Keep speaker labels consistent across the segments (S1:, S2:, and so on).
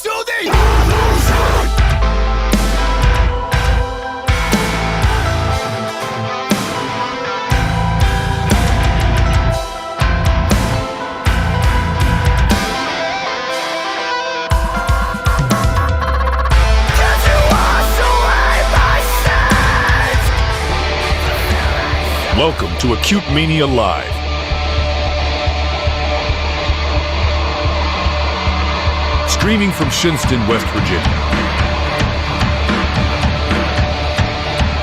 S1: to the
S2: Welcome to Acute Mania Live. Streaming from Shinston, West Virginia.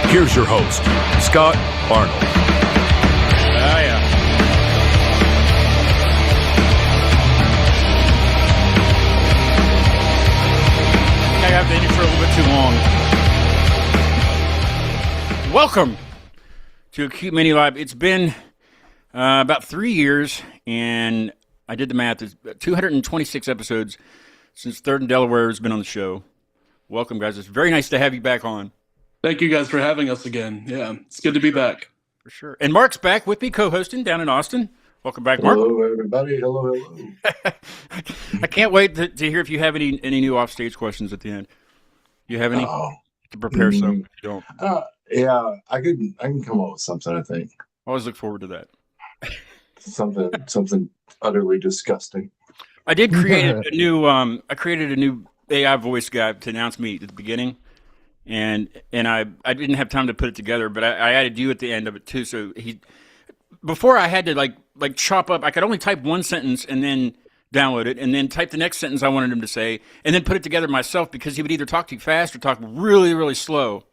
S2: Here's your host, Scott Arnold.
S1: Oh, yeah. I have the intro for a little bit too long. Welcome to Acute Mania Live. It's been about 3 years, and I did the math. It's 226 episodes since Third Delaware has been on the show. Welcome, guys. It's very nice to have you back on.
S3: Thank you guys for having us again. Yeah, it's good to be back.
S1: For sure. And Mark's back with me, co-hosting down in Austin. Welcome back, Mark.
S4: Hello, everybody. Hello, hello.
S1: I can't wait to hear if you have any new offstage questions at the end. Do you have any? To prepare some. If you don't.
S4: Yeah, I can come up with something. I think
S1: Always look forward to that.
S4: something utterly disgusting.
S1: I did create a new. I created a new AI voice guy to announce me at the beginning, and I didn't have time to put it together, but I added you at the end of it too. So before I had to like chop up. I could only type one sentence and then download it, and then type the next sentence I wanted him to say, and then put it together myself because he would either talk too fast or talk really, really slow.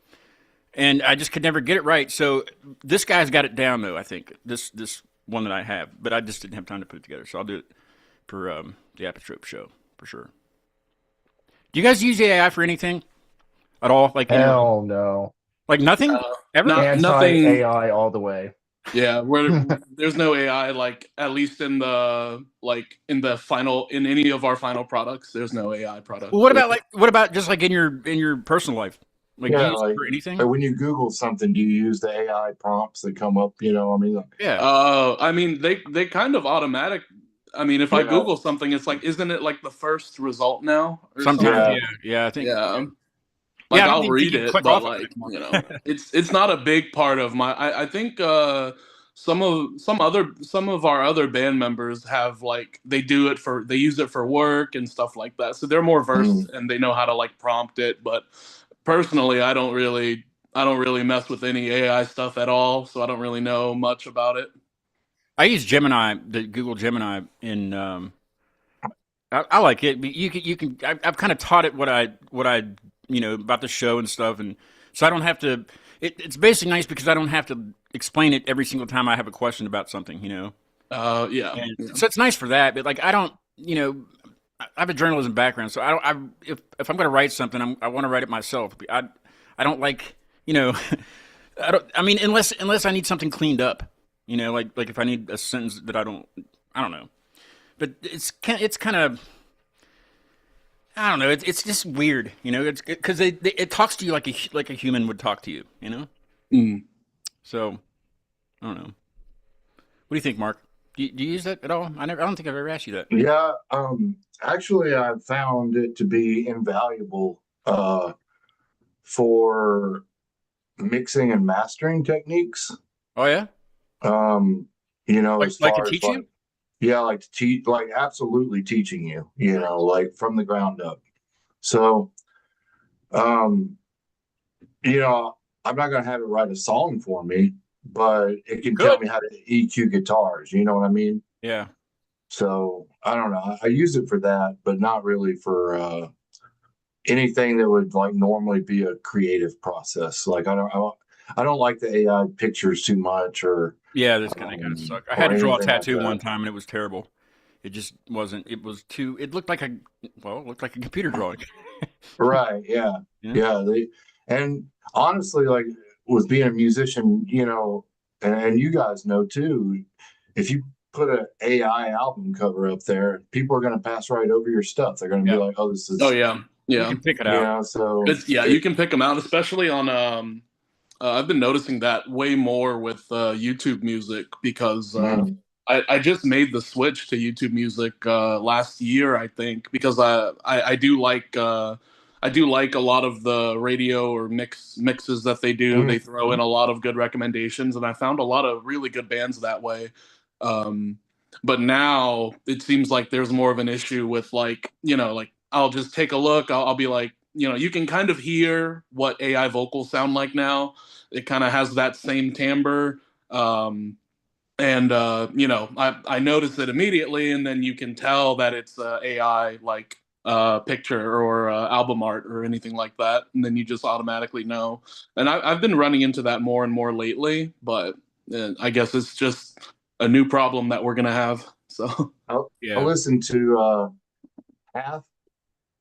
S1: And I just could never get it right. So this guy's got it down, though, I think. This one that I have. But I just didn't have time to put it together. So I'll do it for the Apotrope show, for sure. Do you guys use AI for anything at all? Like
S5: Hell no.
S1: Like nothing? Ever?
S3: Nothing.
S5: AI all the way.
S3: Yeah, there's no AI, like, at least in any of our final products, there's no AI product.
S1: Well, what about just like in your personal life? Like, do you use it for anything?
S4: Like when you Google something, do you use the AI prompts that come up? You know, I mean,
S1: yeah.
S3: I mean, they kind of automatic. I mean, if I Google something, it's like, isn't it like the first result now?
S1: Sometimes, yeah, I think.
S3: Yeah. Like,
S1: yeah,
S3: I'll read it, but like, you know, it's not a big part of my. I think some of our other band members have, like, they use it for work and stuff like that, so they're more versed and they know how to like prompt it. But personally, I don't really mess with any AI stuff at all, so I don't really know much about it.
S1: I use Gemini, the Google Gemini, in I like it. You can. I've kind of taught it what I about the show and stuff, and so I don't have to. It's basically nice because I don't have to explain it every single time I have a question about something.
S3: Yeah.
S1: So it's nice for that, but like I don't. I have a journalism background, so if I'm going to write something, I want to write it myself. I don't like I mean unless I need something cleaned up, like if I need a sentence that I don't know, but it's kind of I don't know, it's just weird, it's because it talks to you like a human would talk to you, So I don't know. What do you think, Mark? Do you use that at all? I don't think I've ever asked you that.
S4: Yeah, actually, I found it to be invaluable for mixing and mastering techniques.
S1: Oh yeah.
S4: As far
S1: to
S4: as
S1: teach you.
S4: Yeah, like to teach, like absolutely teaching you. Like from the ground up. So, I'm not gonna have it write a song for me, but it can tell me how to EQ guitars. You know what I mean?
S1: Yeah.
S4: So I don't know. I use it for that, but not really for anything that would like normally be a creative process. Like I don't like the AI pictures too much, or
S1: this kind of suck. I had to draw a tattoo one time, and it was terrible. It just wasn't. It was too. It looked like a computer drawing.
S4: Right. Yeah. And honestly, like with being a musician, and you guys know too, if you put an AI album cover up there, people are going to pass right over your stuff. They're going to be like, "Oh, this is."
S3: Oh yeah.
S1: You can pick it out.
S3: You can pick them out, especially on. I've been noticing that way more with YouTube music because I just made the switch to YouTube Music last year, I think, because I do like a lot of the radio or mixes that they do. They throw in a lot of good recommendations, and I found a lot of really good bands that way. But now it seems like there's more of an issue with like, like I'll just take a look. I'll be like, you can kind of hear what AI vocals sound like now. It kind of has that same timbre. And I noticed it immediately, and then you can tell that it's AI like picture or album art or anything like that, and then you just automatically know. And I've been running into that more and more lately, but I guess it's just a new problem that we're gonna have. So
S4: I listened to half.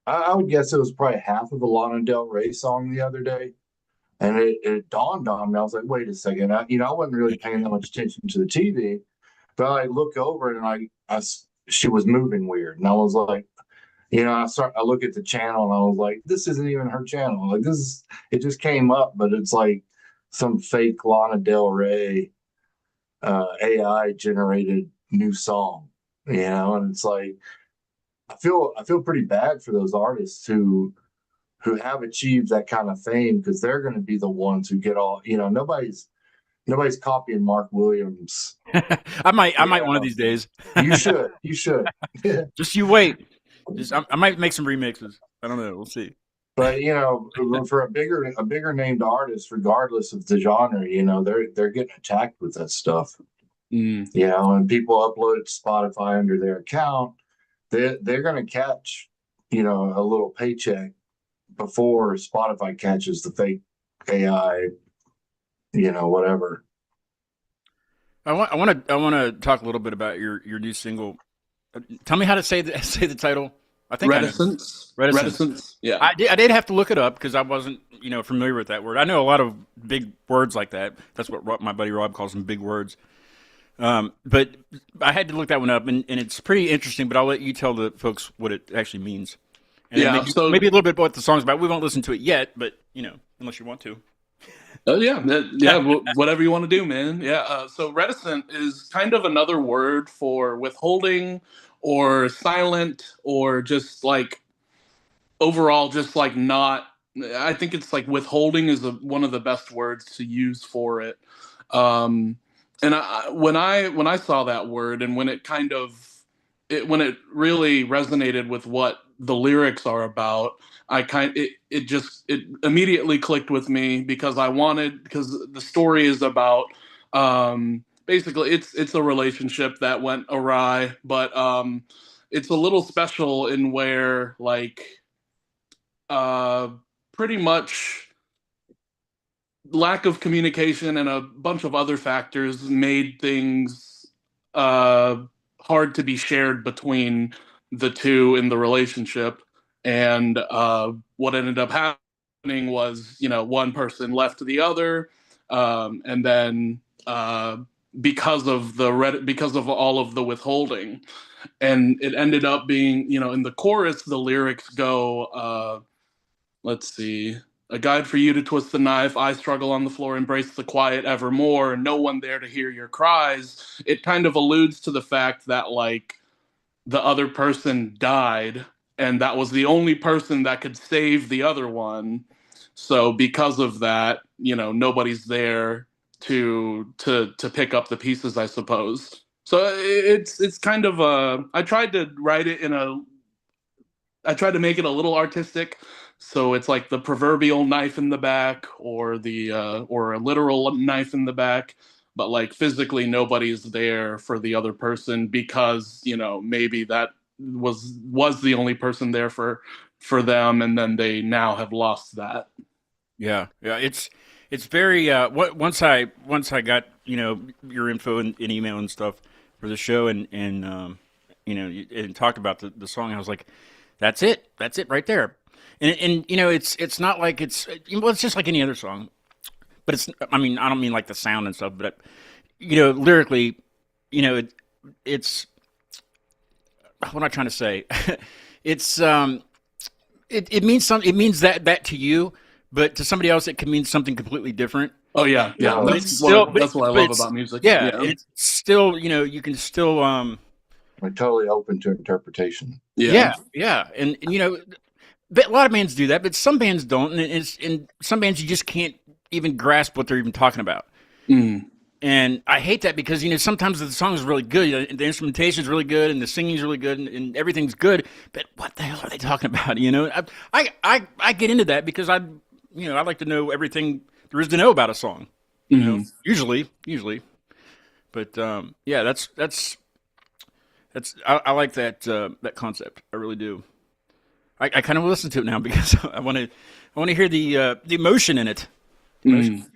S4: I would guess it was probably half of the Lana Del Rey song the other day. And it dawned on me. I was like, wait a second. I wasn't really paying that much attention to the TV, but I look over and she was moving weird. And I was like, I look at the channel and I was like, this isn't even her channel. Like it just came up, but it's like some fake Lana Del Rey AI generated new song, and it's like, I feel pretty bad for those artists who have achieved that kind of fame, because they're going to be the ones who get all, nobody's copying Mark Williams.
S1: I might one of these days.
S4: You should.
S1: Just you wait. I might make some remixes. I don't know. We'll see.
S4: But for a bigger named artist, regardless of the genre, they're getting attacked with that stuff. And people upload it to Spotify under their account, they're going to catch a little paycheck before Spotify catches the fake AI, whatever.
S1: I want to talk a little bit about your new single. Tell me how to say the title. I think
S3: Reticence. Reticence. Yeah,
S1: I did have to look it up because I wasn't familiar with that word. I know a lot of big words like that. That's what my buddy Rob calls them, big words. But I had to look that one up, and it's pretty interesting. But I'll let you tell the folks what it actually means. And maybe a little bit about what the song's about. We won't listen to it yet, but unless you want to.
S3: Oh yeah, whatever you want to do, man. Yeah. So reticent is kind of another word for withholding or silent, or just like overall, just like not. I think it's like withholding is one of the best words to use for it. And when I saw that word, and when it really resonated with what the lyrics are about, it immediately clicked with me, because the story is about basically it's a relationship that went awry, but it's a little special in where like pretty much lack of communication and a bunch of other factors made things hard to be shared between the two in the relationship. And what ended up happening was, one person left the other, and then because of all of the withholding, and it ended up being, in the chorus, the lyrics go, let's see. A guide for you to twist the knife. I struggle on the floor, embrace the quiet evermore. No one there to hear your cries. It kind of alludes to the fact that like the other person died, and that was the only person that could save the other one. So because of that, nobody's there to pick up the pieces, I suppose. So it's kind of I tried to make it a little artistic. So it's like the proverbial knife in the back, or or a literal knife in the back, but like physically nobody's there for the other person, because maybe that was the only person there for them, and then they now have lost that.
S1: Yeah, it's very once I got your info and email and stuff for the show, and and talked about the song, I was like, that's it right there. And it's not like it's just like any other song, but it's, I don't mean like the sound and stuff, but lyrically, it's, what am I trying to say? It's it means something. It means that to you, but to somebody else it can mean something completely different.
S3: Oh yeah, yeah.
S4: No,
S3: That's
S1: still-
S3: what, that's what I
S1: but
S3: love
S1: it's-
S3: about music.
S1: Yeah, it's still, you can still
S4: like totally open to interpretation.
S1: yeah, and but a lot of bands do that, but some bands don't, and some bands you just can't even grasp what they're even talking about.
S3: Mm.
S1: And I hate that because sometimes the song is really good, the instrumentation is really good, and the singing is really good, and everything's good. But what the hell are they talking about? I get into that because I like to know everything there is to know about a song. Usually. But yeah, that's I like that that concept. I really do. I kind of listen to it now because I want to hear the emotion in it.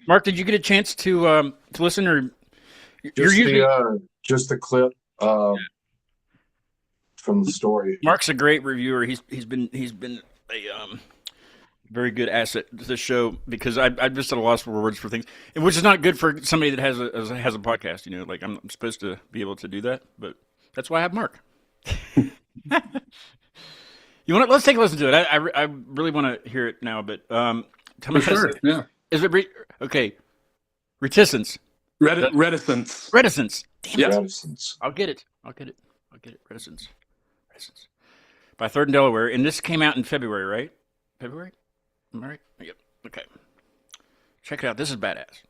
S1: Mark, did you get a chance to listen, or
S4: Just the clip from the story?
S1: Mark's a great reviewer. He's been a very good asset to the show because I'm just at a loss for words for things, which is not good for somebody that has a podcast. Like I'm supposed to be able to do that, but that's why I have Mark. Let's take a listen to it. I really want to hear it now, but tell me
S3: For sure. Yeah.
S1: Is it okay? Reticence.
S3: Reticence.
S1: Reticence. Damn it.
S4: Reticence.
S1: I'll get it. Reticence. By Third Delaware, and this came out in February, right? February. Am I right? Yep. Okay. Check it out. This is badass.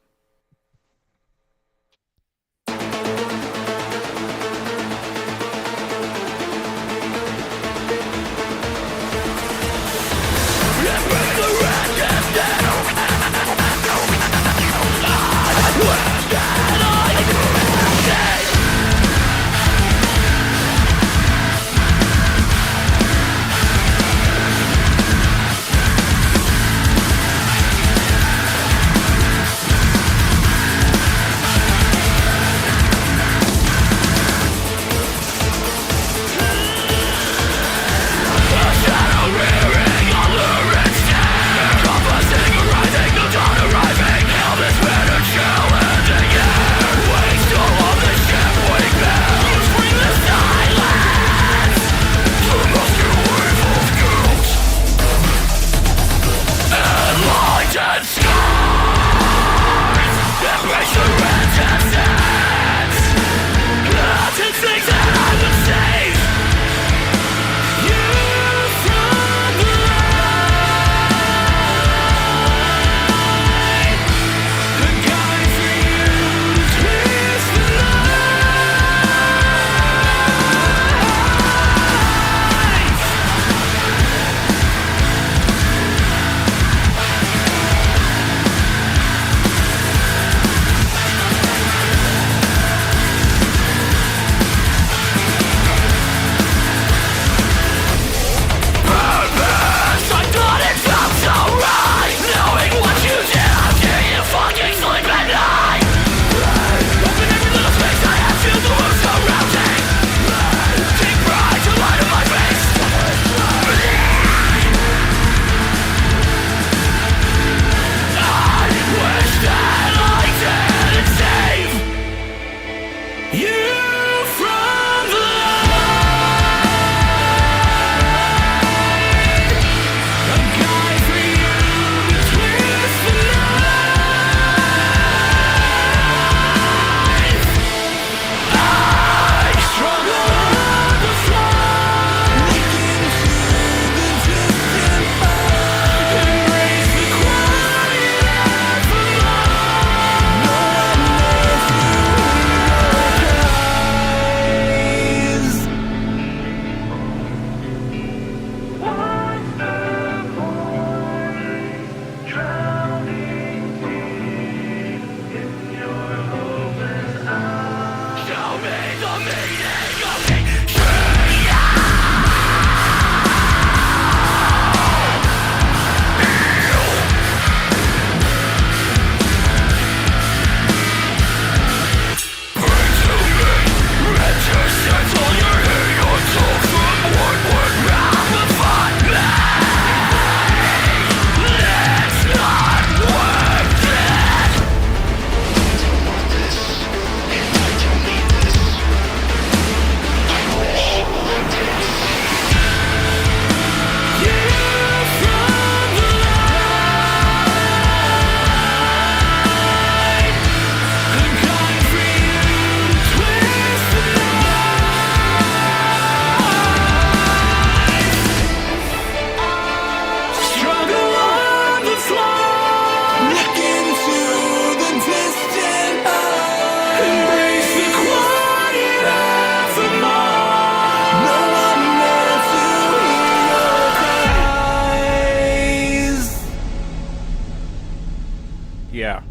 S1: Yeah.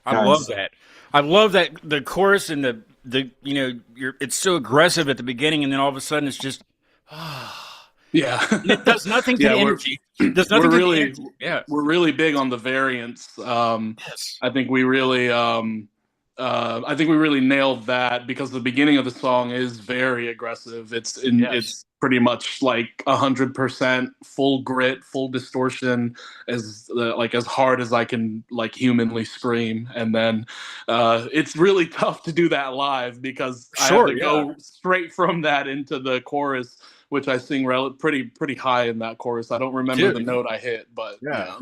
S1: I love
S4: Nice.
S1: that. I love that the chorus and the it's so aggressive at the beginning, and then all of a sudden it's just
S3: Yeah.
S1: and it does nothing to
S3: Yeah,
S1: the
S3: we're
S1: energy. Does
S3: we're
S1: nothing to the
S3: really
S1: energy. Yeah.
S3: we're really big on the variants.
S1: Yes.
S3: I think we really nailed that because the beginning of the song is very aggressive.
S1: Yes.
S3: It's pretty much like 100% full grit, full distortion, as hard as I can like humanly scream. And then it's really tough to do that live because I have
S1: Sure.
S3: to
S1: Yeah.
S3: go straight from that into the chorus, which I sing pretty high in that chorus. I don't remember the
S1: Dude.
S3: note I hit, but
S1: Yeah.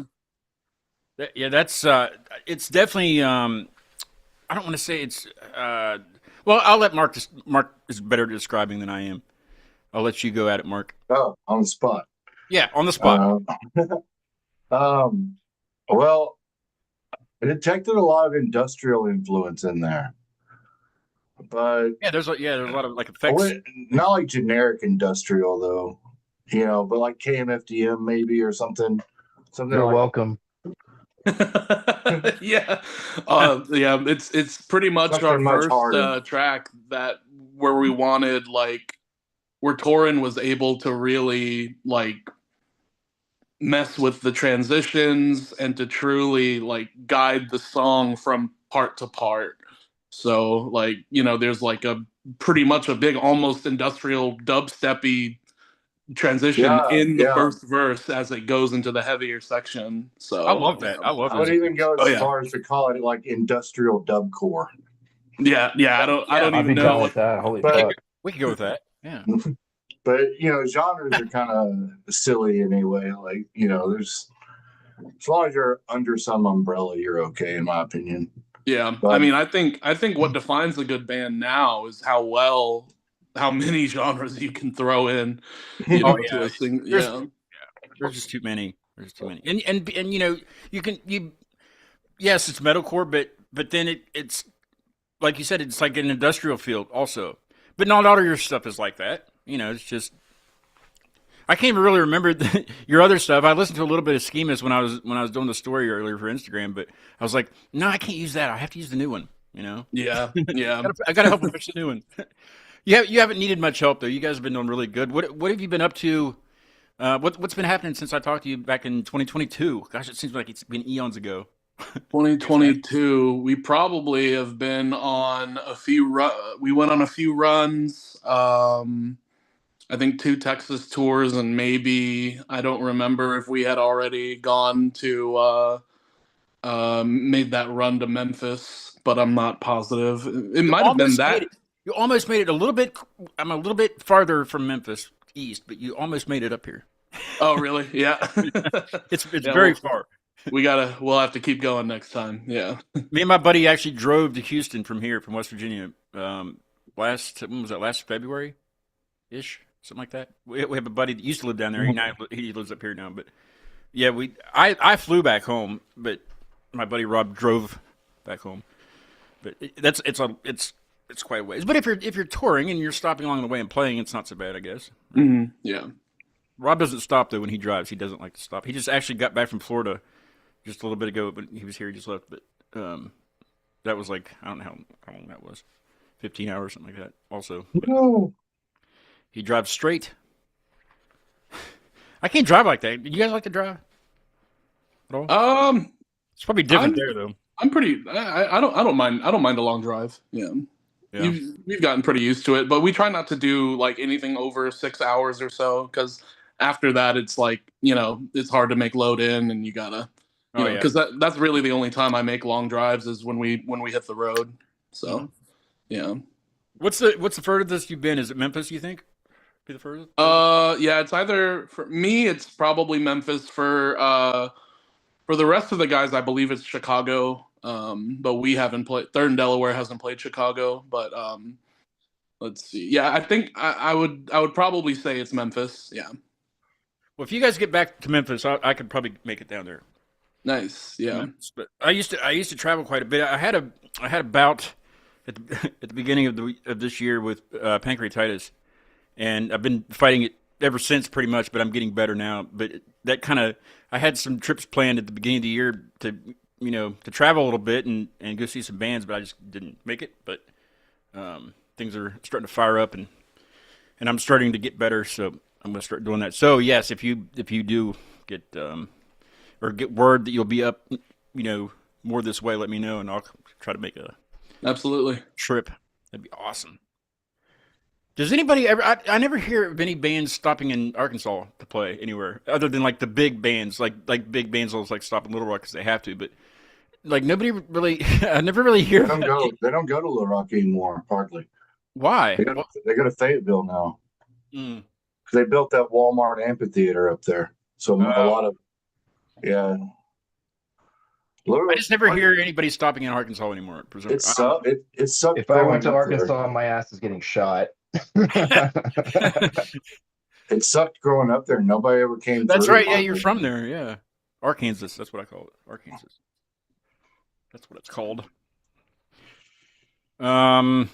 S3: yeah.
S1: Yeah. That's it's definitely. I don't want to say it's. Well, I'll let Mark. Mark is better at describing than I am. I'll let you go at it, Mark.
S4: Oh, on the spot.
S1: Yeah, on the spot.
S4: Well, I detected a lot of industrial influence in there, but
S1: There's a lot of like effects.
S4: not like generic industrial though, but like KMFDM maybe or something.
S5: You're
S4: Like
S5: welcome.
S3: Yeah, yeah. It's pretty much
S4: Something
S3: our
S4: much
S3: first
S4: harder.
S3: track where we wanted where Torin was able to really mess with the transitions and to truly guide the song from part to part. So there's a pretty much a big almost industrial dubsteppy transition
S4: Yeah,
S3: in the
S4: yeah.
S3: first verse as it goes into the heavier section.
S1: I
S3: So
S1: love
S3: yeah.
S1: that. I love
S4: I would
S1: those
S4: even
S1: effects.
S4: go
S3: Oh
S4: as
S3: yeah.
S4: far as to call it like industrial dubcore.
S3: Yeah, I don't
S5: I'd
S3: even
S5: be
S3: know
S5: down
S3: what.
S5: with that. Holy
S4: But
S5: fuck.
S1: We could go with that. Yeah.
S4: but genres are kind of silly anyway. There's as long as you're under some umbrella, you're okay, in my opinion.
S3: Yeah, I
S4: But
S3: mean, I think what defines a good band now is how many genres you can throw in,
S1: Oh
S3: to
S1: yeah.
S3: a sing.
S1: There's
S3: Yeah,
S1: there's just too many. There's too many. And you yes, it's metalcore, but then it's like you said, it's like an industrial field also. But not all of your stuff is like that. It's just I can't even really remember your other stuff. I listened to a little bit of Schemas when I was doing the story earlier for Instagram, but I was like, no, I can't use that. I have to use the new one.
S3: yeah, yeah.
S1: I gotta help push the new one. You haven't needed much help though. You guys have been doing really good. What have you been up to? What's been happening since I talked to you back in 2022? Gosh, it seems like it's been eons ago.
S3: 2022, we probably have been on a few. We went on a few runs. I think 2 Texas tours, and maybe I don't remember if we had already gone to made that run to Memphis, but I'm not positive. It
S1: You
S3: might have been
S1: almost made
S3: that.
S1: it. You almost made it a little bit. I'm a little bit farther from Memphis east, but you almost made it up here.
S3: Oh, really? Yeah.
S1: It's
S3: Yeah,
S1: very far.
S3: we'll have to keep going next time. Yeah.
S1: Me and my buddy actually drove to Houston from here, from West Virginia. When was that? Last February, ish, something like that. We have a buddy that used to live down there. He lives up here now, but yeah, I flew back home, but my buddy Rob drove back home. But it's quite a ways. But if you're touring and you're stopping along the way and playing, it's not so bad, I guess.
S3: Yeah.
S1: Rob doesn't stop though when he drives. He doesn't like to stop. He just actually got back from Florida just a little bit ago, but he was here. He just left. But that was like I don't know how long that was, 15 hours, something like that. Also,
S4: no.
S1: he drives straight. I can't drive like that. Do you guys like to drive at all? It's probably different there though.
S3: I'm pretty. I don't mind. I don't mind a long drive. Yeah.
S1: Yeah.
S3: We've gotten pretty used to it, but we try not to do anything over 6 hours or so because after that it's it's hard to make load in and you gotta because that's really the only time I make long drives is when we hit the road. So yeah.
S1: What's the furthest you've been? Is it Memphis? You think? Be the furthest?
S3: Yeah, it's either for me. It's probably Memphis. For the rest of the guys, I believe it's Chicago. But we haven't played. Third Delaware hasn't played Chicago. But let's see. Yeah, I think I would probably say it's Memphis. Yeah.
S1: Well, if you guys get back to Memphis, I could probably make it down there.
S3: Nice. Yeah.
S1: But I used to travel quite a bit. I had a bout at the beginning of this year with pancreatitis, and I've been fighting it ever since, pretty much. But I'm getting better now. But I had some trips planned at the beginning of the year to to travel a little bit and go see some bands, but I just didn't make it. But things are starting to fire up, and I'm starting to get better, so I'm gonna start doing that. So yes, if you do get or get word that you'll be up, more this way, let me know, and I'll try to make a
S3: Absolutely.
S1: trip. That'd be awesome. Does anybody ever? I never hear of any bands stopping in Arkansas to play anywhere other than like the big bands, like big bands will like stop in Little Rock because they have to. But like nobody really, I never really hear.
S4: They don't go to Little Rock anymore. Hardly.
S1: Why?
S4: They go to Fayetteville now
S1: Mm.
S4: because they built that Walmart amphitheater up there. So a lot of
S1: I just never hear anybody stopping in Arkansas anymore.
S4: It sucked. It sucked.
S5: If I went to Arkansas,
S4: there.
S5: my ass is getting shot.
S4: It sucked growing up there. Nobody ever came.
S1: That's right. Yeah, you're from there. Yeah, Arkansas. That's what I call it. Arkansas. That's what it's called. Well,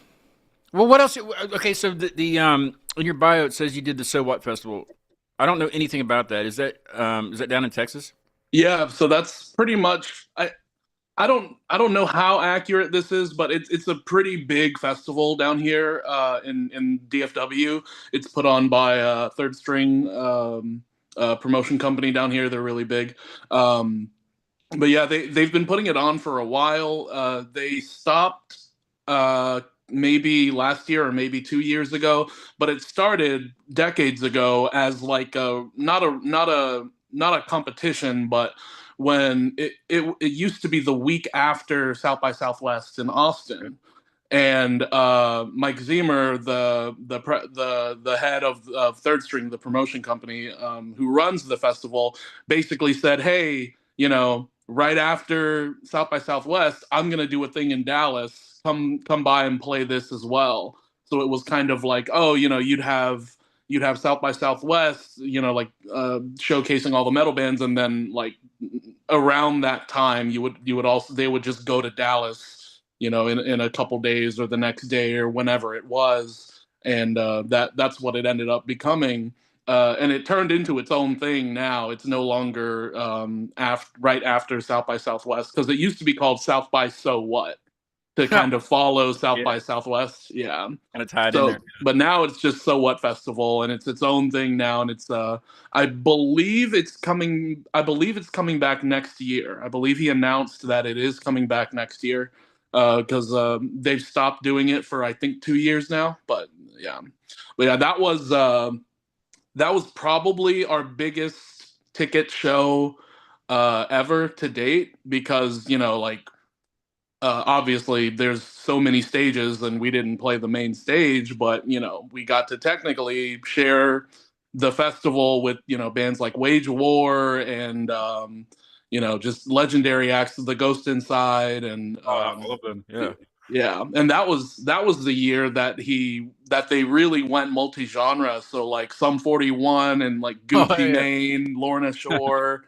S1: what else? Okay, so the in your bio it says you did the So What Festival. I don't know anything about that. Is that down in Texas?
S3: Yeah, so that's pretty much I don't know how accurate this is, but it's a pretty big festival down here in DFW. It's put on by Third String promotion company down here. They're really big. But yeah, they've been putting it on for a while. They stopped maybe last year or maybe 2 years ago, but it started decades ago as like not a competition, but when it used to be the week after South by Southwest in Austin. And Mike Zemer, the head of Third String, the promotion company who runs the festival, basically said, "Hey, right after South by Southwest, I'm gonna do a thing in Dallas. Come by and play this as well." So it was kind of like, oh, you'd have South by Southwest, like showcasing all the metal bands, and then like around that time, they would just go to Dallas, in a couple days or the next day or whenever it was, and that's what it ended up becoming. And it turned into its own thing now. It's no longer right after South by Southwest, because it used to be called South by So What, to kind of follow South by Southwest. Yeah.
S1: Kind of tied in there.
S3: But now it's just So What Festival, and it's its own thing now, and it's I believe it's coming back next year. I believe he announced that it is coming back next year, because they've stopped doing it for I think 2 years now. But yeah, that was probably our biggest ticket show ever to date, because obviously there's so many stages and we didn't play the main stage, but we got to technically share the festival with bands like Wage War and just legendary acts, The Ghost Inside, and
S1: all of them.
S3: yeah, and that was the year that they really went multi-genre. So like Sum 41 and like Gucci Mane, Lorna Shore.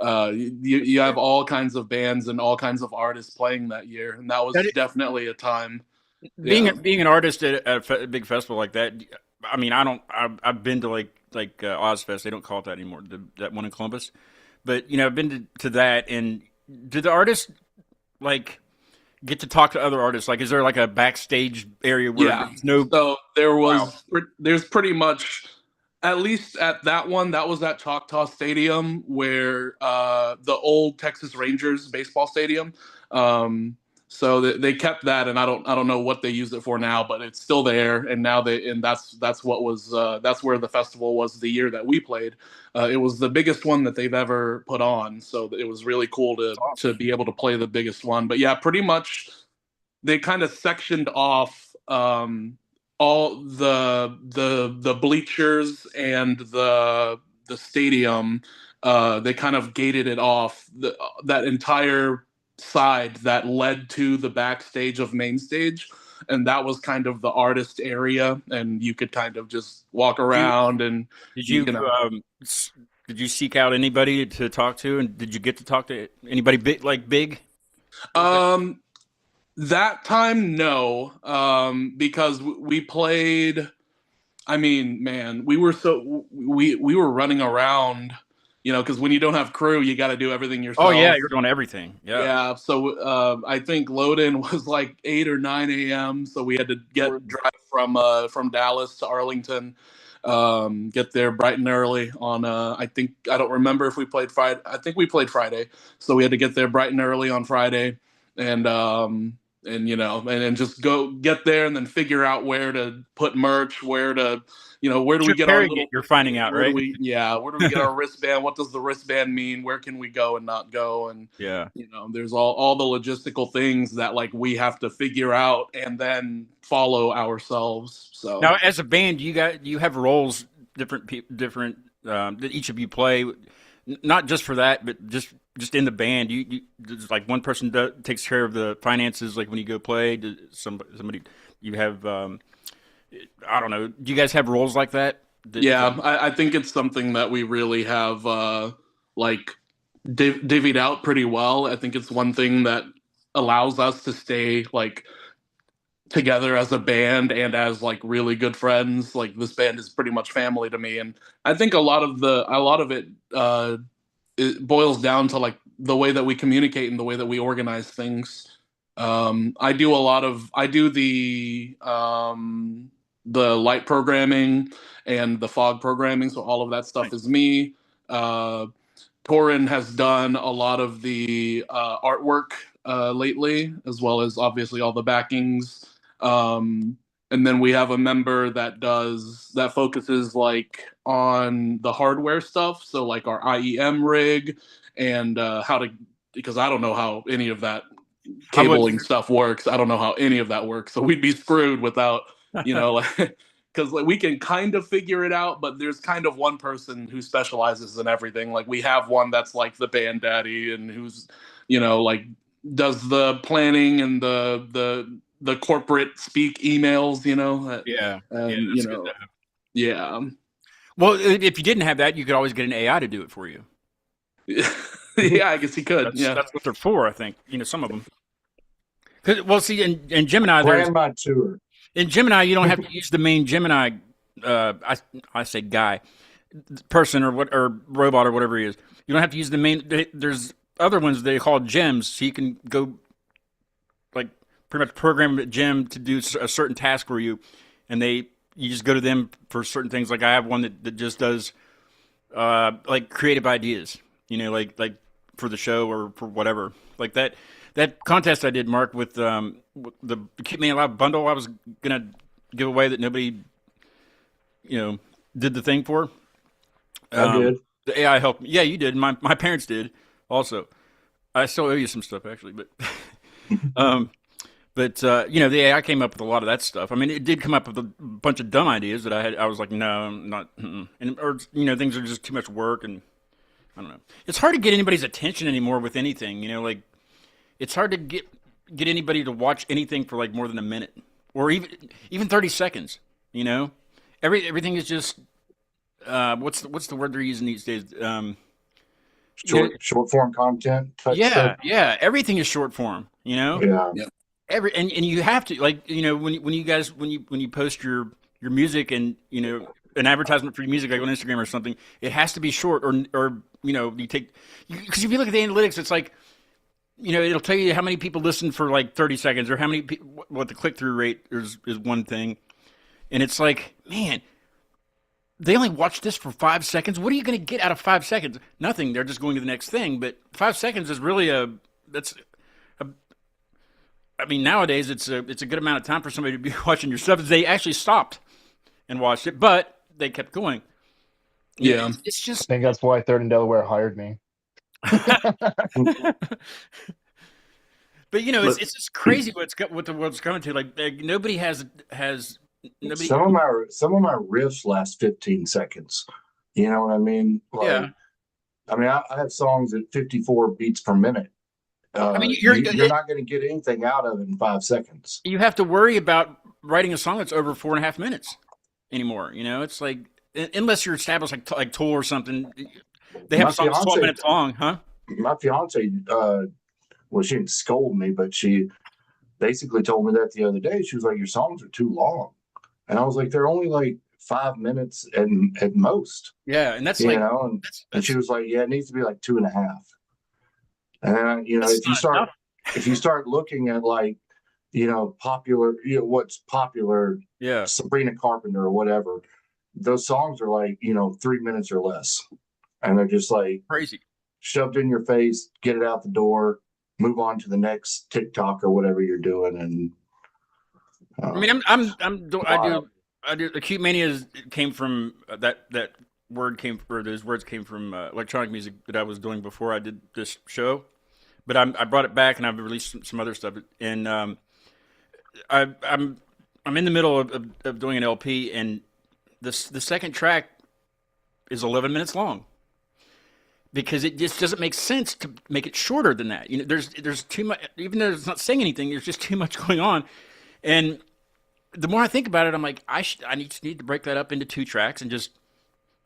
S3: You have all kinds of bands and all kinds of artists playing that year, and that was definitely a time.
S1: Being an artist at a big festival like that, I mean, I've been to like Ozfest. They don't call it that anymore. That one in Columbus, but I've been to that. And do the artists like get to talk to other artists? Like, is there like a backstage area where there's no?
S3: So there's pretty much. At least at that one, that was at Choctaw Stadium, where the old Texas Rangers baseball stadium. So they kept that, and I don't know what they use it for now, but it's still there. And now that's where the festival was the year that we played. It was the biggest one that they've ever put on, so it was really cool to be able to play the biggest one. But yeah, pretty much they kind of sectioned off. All the bleachers and the stadium, they kind of gated it off, that entire side that led to the backstage of main stage, and that was kind of the artist area, and you could kind of just walk around. And
S1: did you seek out anybody to talk to, and did you get to talk to anybody big?
S3: That time, no, because we played. I mean, man, we were running around, because when you don't have crew, you got to do everything yourself.
S1: Oh yeah, you're doing everything. Yeah.
S3: Yeah. So I think load-in was like 8 or 9 a.m. So we had to drive from Dallas to Arlington, get there bright and early on. I don't remember if we played Friday. I think we played Friday, so we had to get there bright and early on Friday, and and just go get there and then figure out where to put merch, where to. Where do we get our little?
S1: You're finding out, right?
S3: Where do we get our wristband? What does the wristband mean? Where can we go and not go? And
S1: yeah,
S3: there's all the logistical things that like we have to figure out and then follow ourselves. So
S1: now, as a band, you have roles different that each of you play, not just for that, but just in the band. You there's like one person takes care of the finances, like when you go play. Somebody you have. I don't know. Do you guys have roles like that?
S3: Yeah, I think it's something that we really have like divvied out pretty well. I think it's one thing that allows us to stay like together as a band and as like really good friends. Like this band is pretty much family to me, and I think a lot of it boils down to like the way that we communicate and the way that we organize things. I do the light programming and the fog programming, so all of that stuff is me. Torin has done a lot of the artwork lately, as well as obviously all the backings. And then we have a member that focuses like on the hardware stuff, so like our IEM rig and because I don't know how any of that cabling stuff works. I don't know how any of that works, so we'd be screwed without because like we can kind of figure it out, but there's kind of one person who specializes in everything. Like we have one that's like the band daddy and who's like does the planning and the corporate speak emails,
S1: Yeah.
S3: And yeah.
S1: Well, if you didn't have that, you could always get an AI to do it for you.
S3: Yeah, I guess he could.
S1: That's what they're for, I think. Some of them. Well, see, in Gemini,
S4: Plan my tour.
S1: In Gemini, you don't have to use the main Gemini. I say guy, person or robot or whatever he is. You don't have to use the main. There's other ones they call gems, so you can go like pretty much program a gem to do a certain task for you, and you just go to them for certain things. Like I have one that just does like creative ideas. Like for the show or for whatever. Like that contest I did, Mark, with the Acute Mania Live bundle I was gonna give away that nobody, did the thing for.
S4: I did.
S1: The AI helped me. Yeah, you did. My parents did also. I still owe you some stuff actually, but the AI came up with a lot of that stuff. I mean, it did come up with a bunch of dumb ideas that I was like, no, I'm not, or things are just too much work, and I don't know. It's hard to get anybody's attention anymore with anything. Like it's hard to get anybody to watch anything for like more than a minute or even 30 seconds. Everything is just what's the word they're using these days?
S4: Short form content type
S1: yeah,
S4: stuff.
S1: Yeah. Everything is short form.
S4: Yeah.
S1: And you have to when you post your music and an advertisement for your music like on Instagram or something, it has to be short or you take because if you look at the analytics, it's like it'll tell you how many people listen for like 30 seconds or how many people, what the click-through rate is one thing. And it's like, man, they only watched this for 5 seconds. What are you going to get out of 5 seconds? Nothing. They're just going to the next thing. But 5 seconds is really nowadays it's a good amount of time for somebody to be watching your stuff. They actually stopped and watched it, but they kept going.
S3: Yeah.
S1: It's just,
S5: I think that's why Third Delaware hired me.
S1: But it's just crazy what the world's coming to. Like nobody has nobody.
S4: Some of my riffs last 15 seconds. You know what I mean? Like,
S1: yeah.
S4: I mean, I have songs at 54 beats per minute.
S1: I mean,
S4: you're not going to get anything out of it in 5 seconds.
S1: You have to worry about writing a song that's over 4.5 minutes anymore. It's like unless you're established like Tool or something. They have songs 12 minutes long, huh?
S4: My fiance, well, she didn't scold me, but she basically told me that the other day. She was like, "Your songs are too long," and I was like, "They're only like 5 minutes at most.
S1: Yeah, and that's
S4: You
S1: like
S4: know, and she was like, "Yeah, it needs to be like 2.5." And then, you know,
S1: that's not
S4: if you start looking at like, you know, popular, you know, what's popular,
S1: yeah,
S4: Sabrina Carpenter or whatever, those songs are like, you know, 3 minutes or less, and they're just like
S1: crazy.
S4: shoved in your face, get it out the door, move on to the next TikTok or whatever you're doing, and
S1: I mean,
S4: wild.
S1: I do. Acute Mania came from that word came or those words came from electronic music that I was doing before I did this show. But I brought it back and I've released some other stuff. And I, I'm in the middle of doing an LP, and the second track is 11 minutes long because it just doesn't make sense to make it shorter than that. You know, there's too much. Even though it's not saying anything, there's just too much going on, and the more I think about it, I'm like, I need to break that up into 2 tracks and just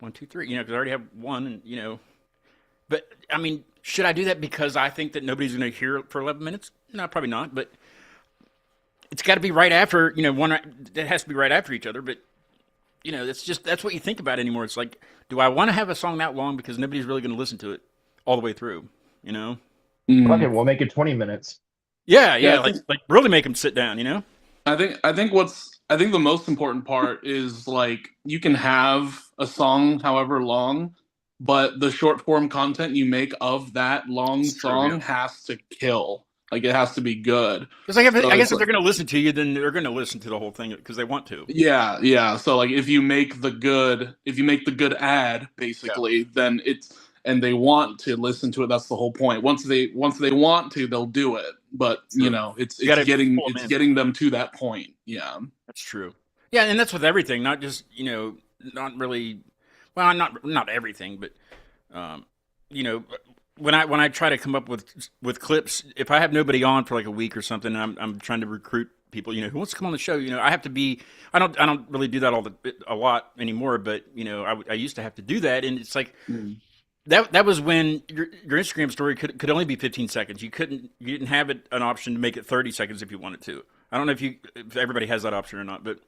S1: 1, 2, 3. You know, because I already have one, and you know. But I mean, should I do that because I think that nobody's going to hear it for 11 minutes? No, probably not. But it's got to be right after. You know, one that has to be right after each other. But you know, that's what you think about anymore. It's like, do I want to have a song that long because nobody's really going to listen to it all the way through? You know?
S5: Okay, we'll make it 20 minutes.
S1: Yeah,
S3: Yeah,
S1: like really make them sit down. You know?
S3: I think the most important part is like you can have a song however long, but the short form content you make of that long song has to kill. Like it has to be good.
S1: Because I guess if they're going to listen to you, then they're going to listen to the whole thing because they want to.
S3: Yeah. So like if you make the good ad, basically, then and they want to listen to it. That's the whole point. Once they want to, they'll do it. But
S1: True.
S3: you know, it's getting them to that point. Yeah,
S1: that's true. Yeah, and that's with everything, not just not really. Well, not everything, but you know, when I try to come up with clips, if I have nobody on for like a week or something, and I'm trying to recruit people, who wants to come on the show. I have to be. I don't really do that a lot anymore, but I used to have to do that, and it's like. That was when your Instagram story could only be 15 seconds. You didn't have an option to make it 30 seconds if you wanted to. I don't know if everybody has that option or not, but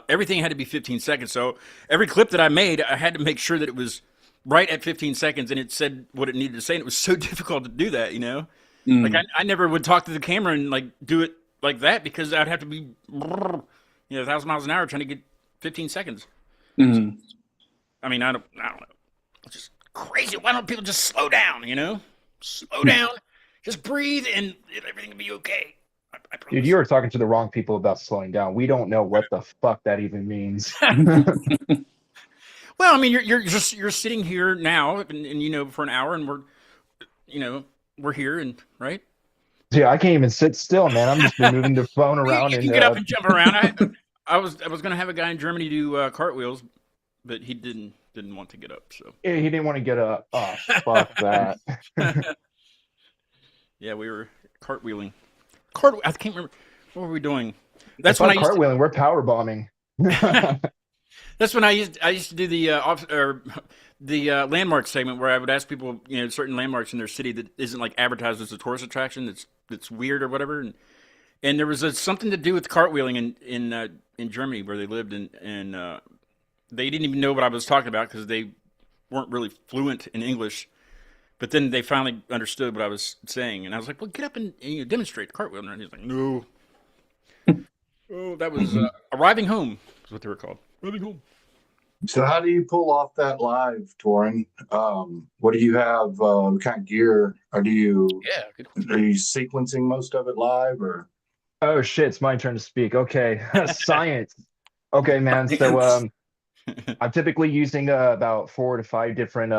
S1: everything had to be 15 seconds. So every clip that I made, I had to make sure that it was right at 15 seconds and it said what it needed to say. And it was so difficult to do that, Like I never would talk to the camera and like do it like that because I'd have to be 1,000 miles an hour trying to get 15 seconds.
S3: Mm-hmm.
S1: I mean, I don't know. It's just crazy. Why don't people just slow down, Slow down. Just breathe and everything will be okay. I
S5: Dude, you were talking to the wrong people about slowing down. We don't know what the fuck that even means.
S1: Well, I mean, you're sitting here now and for an hour and we're here and right?
S5: Yeah, I can't even sit still, man. I'm just been moving the phone around.
S1: You can get up and jump around. I was going to have a guy in Germany do cartwheels, but he didn't want to get up. So
S5: yeah, he didn't want to get up. Oh, fuck that.
S1: Yeah, we were cartwheeling. I can't remember what were we doing.
S5: That's when cartwheeling. We're power bombing.
S1: That's when I used to do the landmark segment where I would ask people, certain landmarks in their city that isn't like advertised as a tourist attraction that's weird or whatever, and there was something to do with cartwheeling in Germany where they lived, and they didn't even know what I was talking about because they weren't really fluent in English. But then they finally understood what I was saying, and I was like, "Well, get up and demonstrate the cartwheel." And he's like, "No." Oh, that was arriving home. Is what they were called. Arriving home.
S4: So how do you pull off that live, Torin? What do you have? What kind of gear? Are you sequencing most of it live, or?
S5: Oh shit! It's my turn to speak. Okay, science. Okay, man. So I'm typically using about 4 to 5 different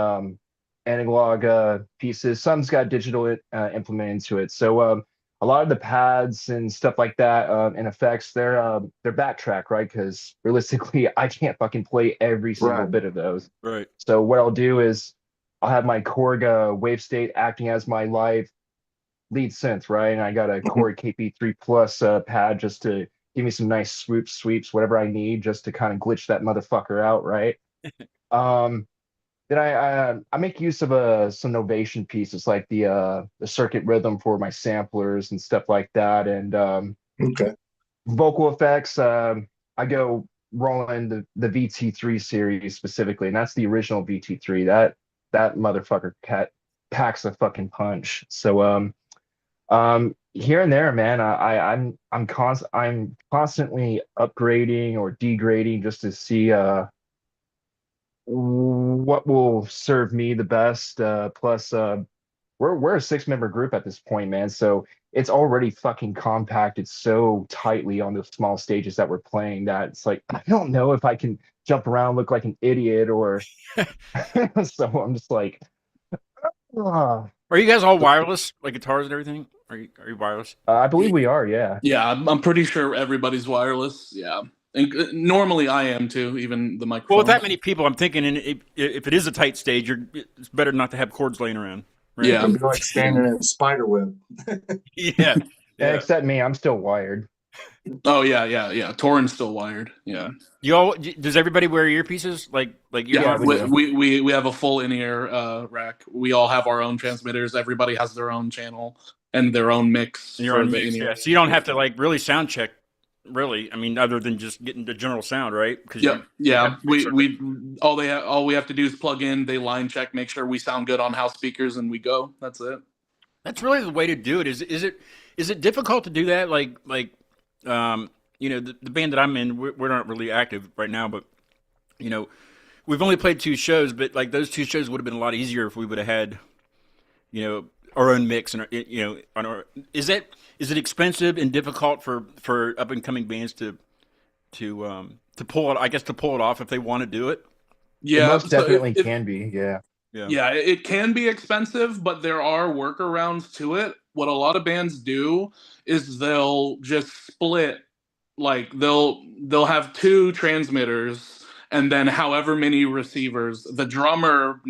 S5: analog pieces. Some's got digital implemented into it. So a lot of the pads and stuff like that and effects, they're backtrack, right? Because realistically, I can't fucking play every single bit of those.
S1: Right.
S5: So what I'll do is I'll have my Korg wave state acting as my live lead synth, right? And I got a Korg KP3 Plus pad just to give me some nice sweeps, whatever I need, just to kind of glitch that motherfucker out, right? Then I make use of some Novation pieces like the circuit rhythm for my samplers and stuff like that, and vocal effects. I go rolling the VT3 series specifically, and that's the original VT3. That motherfucker packs a fucking punch. So here and there, man, I'm constantly upgrading or degrading just to see what will serve me the best. Plus, we're a 6-member group at this point, man. So it's already fucking compacted so tightly on the small stages that we're playing that it's like I don't know if I can jump around, look like an idiot, or so I'm just like, ah.
S1: Are you guys all wireless, like guitars and everything? Are you wireless?
S5: I believe we are, yeah.
S3: Yeah, I'm pretty sure everybody's wireless. Yeah, and normally I am too. Even the microphone.
S1: Well, with that many people, I'm thinking, if it is a tight stage, it's better not to have cords laying around. Right?
S3: Yeah,
S4: It'd be like standing in a spider web.
S1: Yeah.
S5: Yeah. Except me, I'm still wired.
S3: Oh yeah. Torin's still wired. Yeah.
S1: Does everybody wear earpieces? Like
S3: Yeah,
S5: we
S3: we have a full in-ear rack. We all have our own transmitters. Everybody has their own channel and their own mix.
S1: your own mix, yeah. So you don't have to like really sound check. Really, I mean, other than just getting the general sound, right?
S3: Yeah. All we have to do is plug in. They line check, make sure we sound good on house speakers, and we go. That's it.
S1: That's really the way to do it. Is it difficult to do that? The band that I'm in, we're not really active right now, but we've only played 2 shows, but like those 2 shows would have been a lot easier if we would have had, our own mix and on our. Is it expensive and difficult for up and coming bands to pull it? I guess to pull it off if they want to do it.
S3: Yeah,
S5: it most definitely can be. Yeah.
S3: Yeah, it can be expensive, but there are workarounds to it. What a lot of bands do is they'll just split, like they'll have 2 transmitters and then however many receivers. The drummer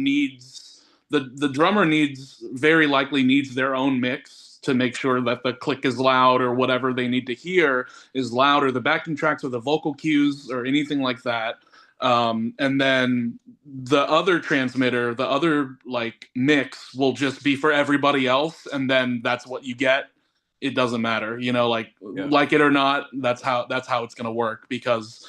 S3: very likely needs their own mix to make sure that the click is loud or whatever they need to hear is loud, or the backing tracks or the vocal cues or anything like that. And then the other transmitter, the other like mix will just be for everybody else, and then that's what you get. It doesn't matter, like it or not. That's how it's gonna work, because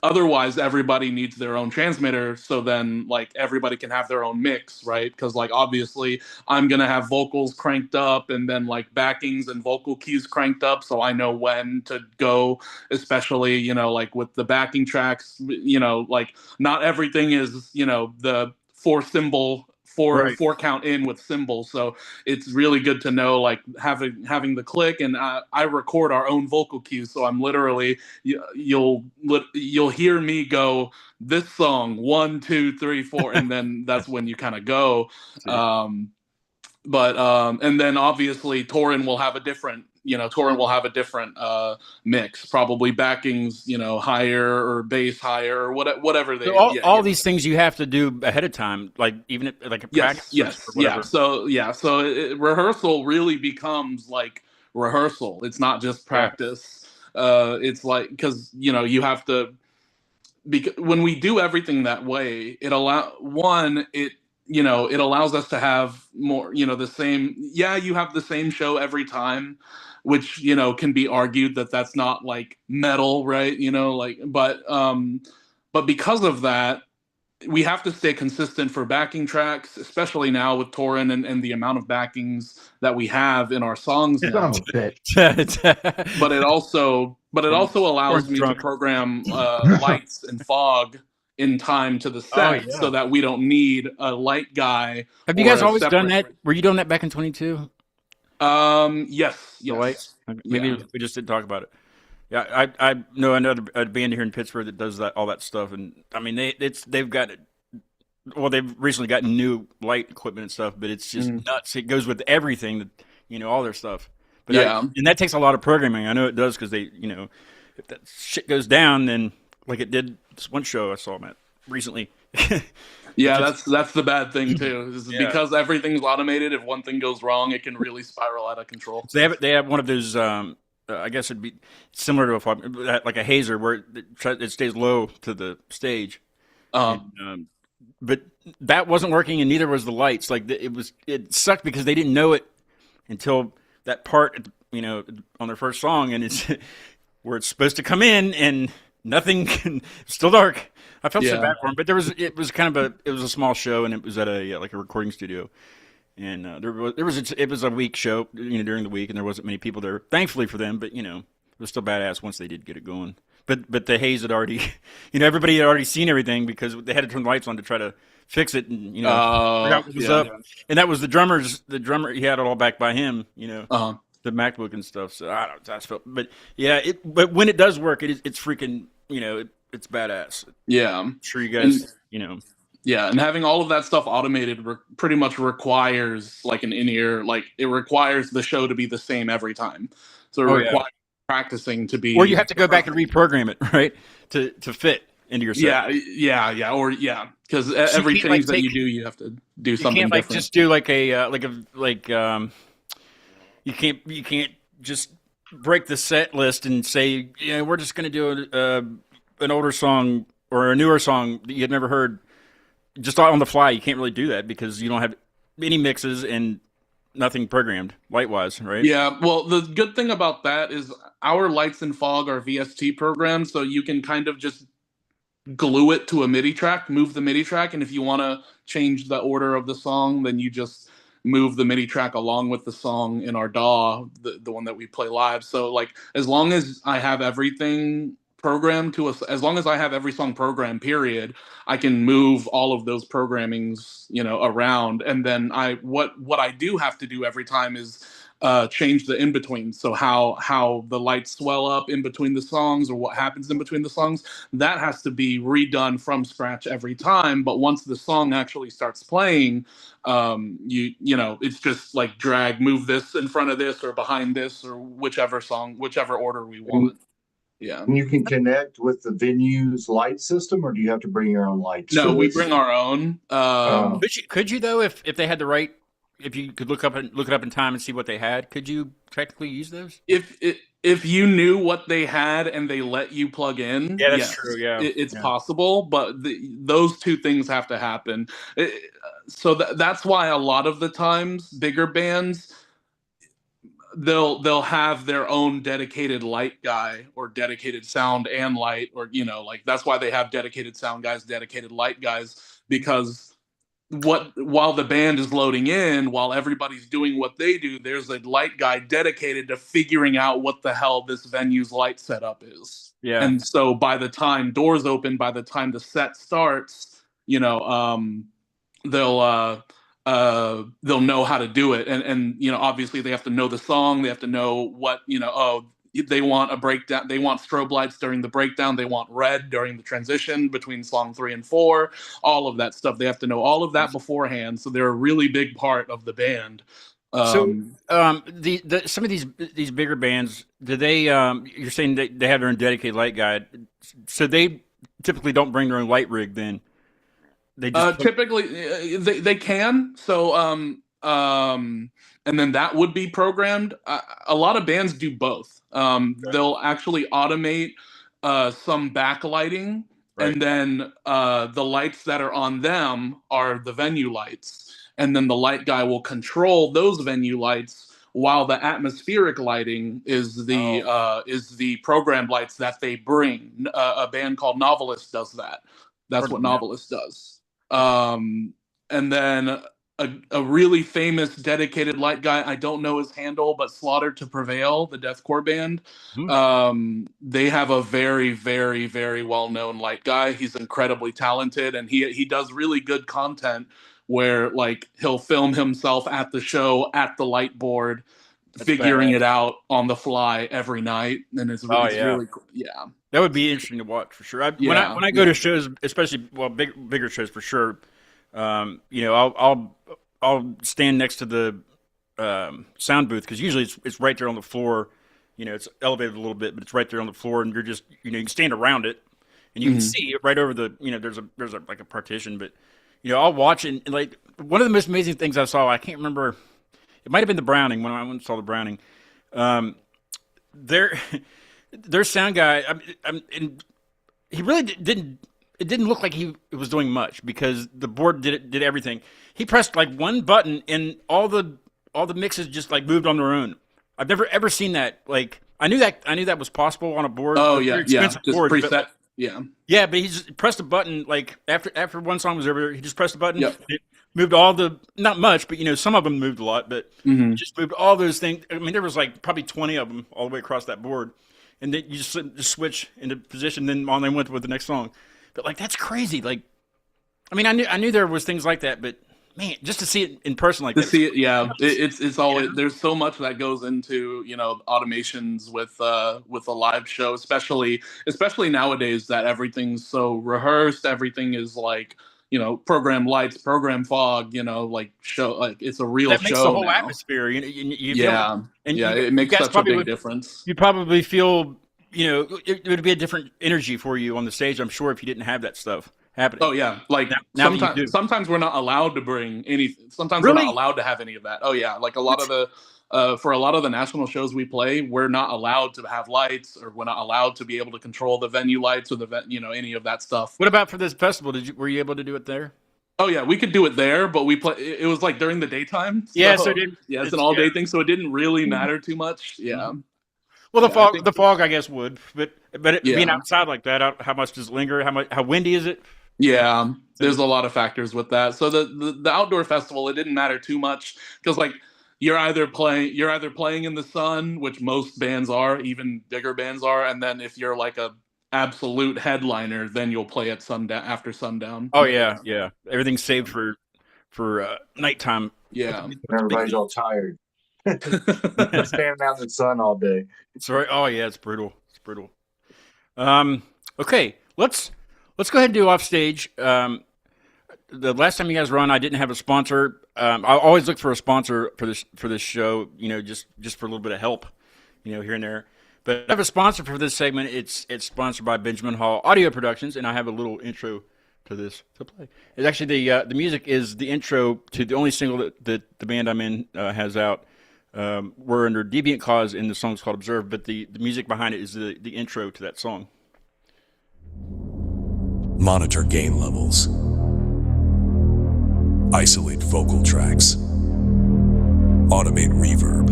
S3: otherwise everybody needs their own transmitter. So then like everybody can have their own mix, right? Because like obviously I'm gonna have vocals cranked up and then like backings and vocal cues cranked up, so I know when to go. Especially like with the backing tracks, like not everything is the 4 cymbal.
S1: Right.
S3: 4 count in with cymbals, so it's really good to know like having the click. And I record our own vocal cues, so I'm literally you'll hear me go this song 1 2 3 4, and then that's when you kind of go. And then obviously Torin will have a different mix, probably backings higher or bass higher or whatever they.
S1: So all these things you have to do ahead of time, like even like a practice.
S3: Yes. So rehearsal really becomes like rehearsal. It's not just practice. It's like, because you have to. Because when we do everything that way, it allows us to have more, the same. Yeah, you have the same show every time, which can be argued that that's not like metal, right? But because of that, we have to stay consistent for backing tracks, especially now with Torin and the amount of backings that we have in our songs now. But it also allows me to program lights and fog in time to the set, so that we don't need a light guy.
S1: Have you guys always done that? Were you doing that back in 22?
S3: Yes.
S1: The lights? Maybe we just didn't talk about it. Yeah, I know another band here in Pittsburgh that does all that stuff, and I mean they've recently gotten new light equipment and stuff, but it's just nuts. It goes with everything, all their stuff. But and that takes a lot of programming. I know it does, because they, if that shit goes down, then like it did this one show I saw them at recently.
S3: Yeah, that's the bad thing too. Because everything's automated. If one thing goes wrong, it can really spiral out of control.
S1: So they have one of those. I guess it'd be similar to like a hazer, where it stays low to the stage. But that wasn't working, and neither was the lights. Like it sucked because they didn't know it until that part, on their first song, and it's where it's supposed to come in, and nothing. Still dark. I felt so
S3: Yeah.
S1: bad for him, but it was kind of a small show, and it was at a like a recording studio, and it was a week show, during the week, and there wasn't many people there. Thankfully for them, but it was still badass once they did get it going. But the haze had already, everybody had already seen everything because they had to turn the lights on to try to fix it, and figure out what was up. And that was the drummer. He had it all back by him, the MacBook and stuff. So I don't. That's but yeah. But when it does work, it's freaking. It's badass.
S3: Yeah.
S1: I'm sure you guys.
S3: Yeah, and having all of that stuff automated pretty much requires like an in-ear. Like it requires the show to be the same every time. So it requires practicing to be.
S1: Or you have to go back and reprogram it, right, to fit into your set.
S3: Yeah, because every change that you do, you have to do something
S1: different.
S3: Different.
S1: Just do you can't just break the set list and say, we're just going to do an older song or a newer song that you had never heard just on the fly. You can't really do that because you don't have any mixes and nothing programmed light-wise, right?
S3: Yeah, well, the good thing about that is our lights and fog are VST programs, so you can kind of just glue it to a MIDI track, move the MIDI track, and if you want to change the order of the song, then you just move the MIDI track along with the song in our DAW, the one that we play live. So like as long as I have everything programmed as long as I have every song programmed, period, I can move all of those programmings, around. And then what I do have to do every time is change the in-between. So how the lights swell up in between the songs or what happens in between the songs, that has to be redone from scratch every time. But once the song actually starts playing, it's just like move this in front of this or behind this or whichever order we want. Yeah.
S4: And you can connect with the venue's light system, or do you have to bring your own lights?
S3: No, we bring our own.
S1: Could you though, if they had the right, if you could look it up in time and see what they had, could you technically use those?
S3: If you knew what they had and they let you plug in,
S1: yeah, that's true. Yeah,
S3: it's possible, but those two things have to happen. So that's why a lot of the times bigger bands, they'll have their own dedicated light guy or dedicated sound and light, or like that's why they have dedicated sound guys, dedicated light guys, because while the band is loading in, while everybody's doing what they do, there's a light guy dedicated to figuring out what the hell this venue's light setup is.
S1: Yeah.
S3: And so by the time doors open, by the time the set starts, they'll know how to do it. And obviously they have to know the song, they have to know what, they want a breakdown, they want strobe lights during the breakdown, they want red during the transition between song 3 and 4, all of that stuff. They have to know all of that beforehand, so they're a really big part of the band.
S1: Some of these bigger bands, do they you're saying they have their own dedicated light guy, so they typically don't bring their own light rig then? They just
S3: typically they can. So and then that would be programmed. A lot of bands do both. They'll actually automate some backlighting, right, and then the lights that are on them are the venue lights, and then the light guy will control those venue lights, while the atmospheric lighting is the programmed lights that they bring. A band called Novelist does that. That's what Novelist does. And then a really famous dedicated light guy, I don't know his handle, but Slaughtered to Prevail, the deathcore band, they have a very, very, very well-known light guy. He's incredibly talented, and he does really good content where like he'll film himself at the show at the light board, figuring it out on the fly every night, and it's really cool. Yeah,
S1: that would be interesting to watch for sure. When I go to shows, especially bigger shows for sure, I'll stand next to the sound booth, because usually it's right there on the floor. It's elevated a little bit, but it's right there on the floor, and you're just you can stand around it, and you can see it right over the there's like a partition, but I'll watch it, and like one of the most amazing things I saw, I can't remember. It might have been the Browning, when I went and saw the Browning. Their sound guy, and he really didn't. It didn't look like he was doing much, because the board did everything. He pressed like one button, and all the mixes just like moved on their own. I've never ever seen that. Like I knew that was possible on a board.
S3: Oh
S1: A
S3: yeah,
S1: very
S3: yeah,
S1: expensive
S3: just
S1: board,
S3: preset.
S1: but
S3: Yeah.
S1: yeah, but he just pressed a button like after one song was over, he just pressed a button.
S3: Yep.
S1: It moved all the not much, but some of them moved a lot, but
S3: Hmm.
S1: just moved all those things. I mean, there was like probably 20 of them all the way across that board, and then you just switch into position. Then on they went with the next song. But like that's crazy. Like, I mean, I knew there was things like that, but man, just to see it in person like
S3: To
S1: that,
S3: see it, yeah, it's always
S1: know?
S3: there's so much that goes into automations with a live show, especially nowadays that everything's so rehearsed. Everything is like program lights, program fog, like show, like it's a real
S1: That makes the
S3: show
S1: whole
S3: now.
S1: atmosphere. You feel it,
S3: Yeah,
S1: and
S3: yeah, it
S1: you
S3: makes
S1: guys
S3: such a
S1: probably
S3: big
S1: would.
S3: difference.
S1: You probably feel, it would be a different energy for you on the stage. I'm sure if you didn't have that stuff happening.
S3: Oh yeah, like
S1: Now that you do,
S3: sometimes we're not allowed to bring anything. Sometimes we're not
S1: really,
S3: allowed to have any of that. Oh yeah, like a lot of the for a lot of the national shows we play, we're not allowed to have lights, or we're not allowed to be able to control the venue lights or any of that stuff.
S1: what about for this festival? Were you able to do it there?
S3: Oh yeah, we could do it there, but we play. It was like during the daytime.
S1: Yeah, so
S3: So yeah, it's an all
S1: yeah.
S3: day thing, so it didn't really matter too much. Yeah.
S1: Well,
S3: Yeah, I think,
S1: the fog, I guess would, but being
S3: yeah.
S1: outside like that, how much does it linger? How windy is it?
S3: Yeah, there's a lot of factors with that. So the outdoor festival, it didn't matter too much because like you're either playing in the sun, which most bands are, even bigger bands are, and then if you're like a absolute headliner, then you'll play at sundown after sundown.
S1: Oh yeah, yeah. Everything's saved for nighttime.
S3: Yeah.
S4: Everybody's all tired. Standing out in the sun all day.
S1: It's right. Oh yeah, it's brutal. It's brutal. Okay, let's go ahead and do off stage. The last time you guys run, I didn't have a sponsor. I always look for a sponsor for this show. Just for a little bit of help, here and there. But I have a sponsor for this segment. It's sponsored by Benjamin Hall Audio Productions, and I have a little intro to this to play. It's actually the music is the intro to the only single that the band I'm in has out. We're under Deviant Cause, and the song's called Observe, but the music behind it is the intro to that song.
S2: Monitor gain levels. Isolate vocal tracks. Automate reverb.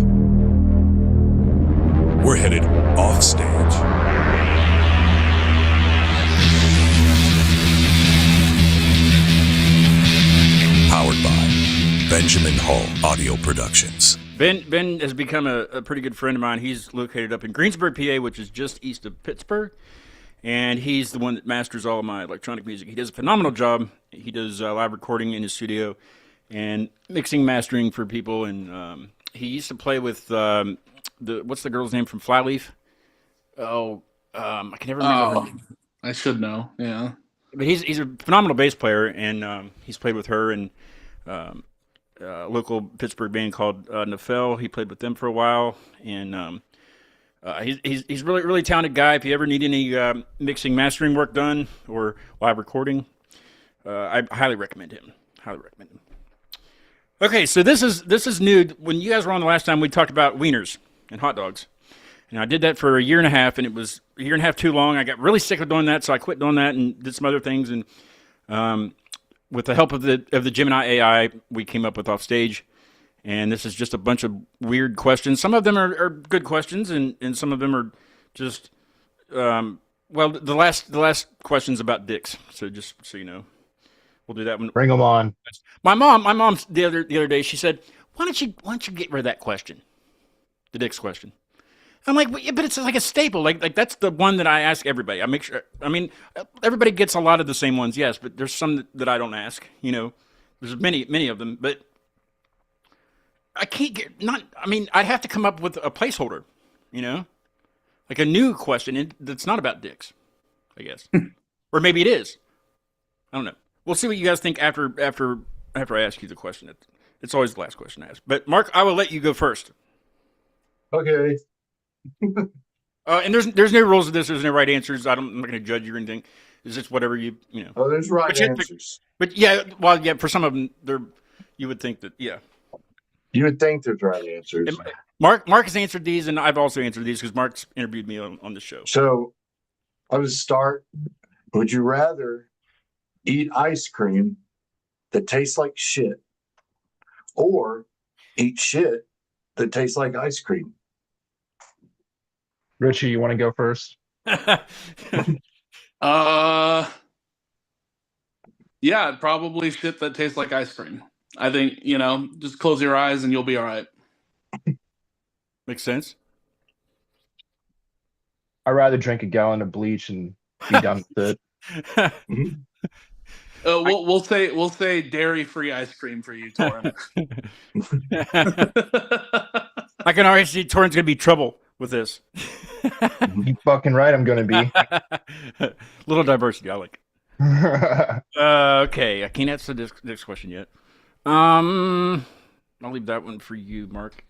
S2: We're headed off stage. Powered by Benjamin Hall Audio Productions.
S1: Ben has become a pretty good friend of mine. He's located up in Greensburg, PA, which is just east of Pittsburgh. And he's the one that masters all of my electronic music. He does a phenomenal job. He does live recording in his studio and mixing, mastering for people. And he used to play with what's the girl's name from Flyleaf? I can never remember her name.
S3: I should know. Yeah.
S1: But he's a phenomenal bass player, and he's played with her and a local Pittsburgh band called Nafel. He played with them for a while, and he's really really talented guy. If you ever need any mixing, mastering work done or live recording, I highly recommend him. Highly recommend him. Okay, so this is new. When you guys were on the last time, we talked about wieners and hot dogs, and I did that for a year and a half, and it was a year and a half too long. I got really sick of doing that, so I quit doing that and did some other things. And with the help of the Gemini AI, we came up with Offstage. And this is just a bunch of weird questions. Some of them are good questions, and some of them are just the last question's about dicks. So just so you know, we'll do that one.
S5: Bring them on.
S1: My mom the other day, she said, why don't you get rid of that question, the dicks question? I'm like, but it's like a staple. Like that's the one that I ask everybody. I make sure. I mean, everybody gets a lot of the same ones, yes, but there's some that I don't ask. There's many of them, but I can't get I'd have to come up with a placeholder, like a new question that's not about dicks, I guess, or maybe it is. I don't know. We'll see what you guys think after I ask you the question. It's always the last question I ask. But Mark, I will let you go first.
S4: Okay.
S1: And there's no rules of this. There's no right answers. I'm not going to judge you or anything. It's just whatever you.
S4: Oh, there's right answers.
S1: But yeah, well, yeah. For some of them, you would think that yeah.
S4: You would think there's right answers.
S1: And Mark has answered these, and I've also answered these because Mark's interviewed me on the show.
S4: So I would start. Would you rather eat ice cream that tastes like shit, or eat shit that tastes like ice cream?
S5: Richie, you want to go first?
S3: Yeah, probably shit that tastes like ice cream. I think, just close your eyes and you'll be all right.
S1: Makes sense.
S5: I'd rather drink a gallon of bleach and be done with it.
S3: We'll say dairy-free ice cream for you, Torin.
S1: I can already see Torin's gonna be trouble with this.
S5: You fucking right, I'm gonna be.
S1: Little diversity, I like. Okay, I can't answer this next question yet. I'll leave that one for you, Mark.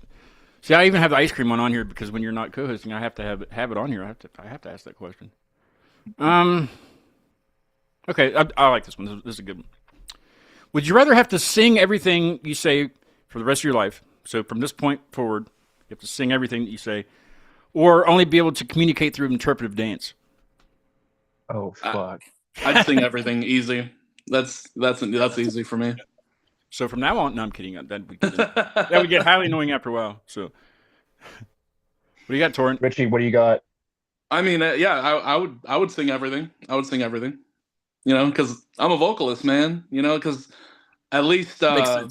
S1: See, I even have the ice cream one on here because when you're not co-hosting, I have to have it on here. I have to ask that question. Okay, I like this one. This is a good one. Would you rather have to sing everything you say for the rest of your life? So from this point forward, you have to sing everything that you say, or only be able to communicate through interpretive dance?
S5: Oh fuck!
S3: I'd sing everything easy. That's easy for me.
S1: So from now on, no, I'm kidding. That would get highly annoying after a while. So, what do you got, Torrent?
S5: Richie, what do you got?
S3: I mean, yeah, I would sing everything. I would sing everything. Because I'm a vocalist, man. Because at least at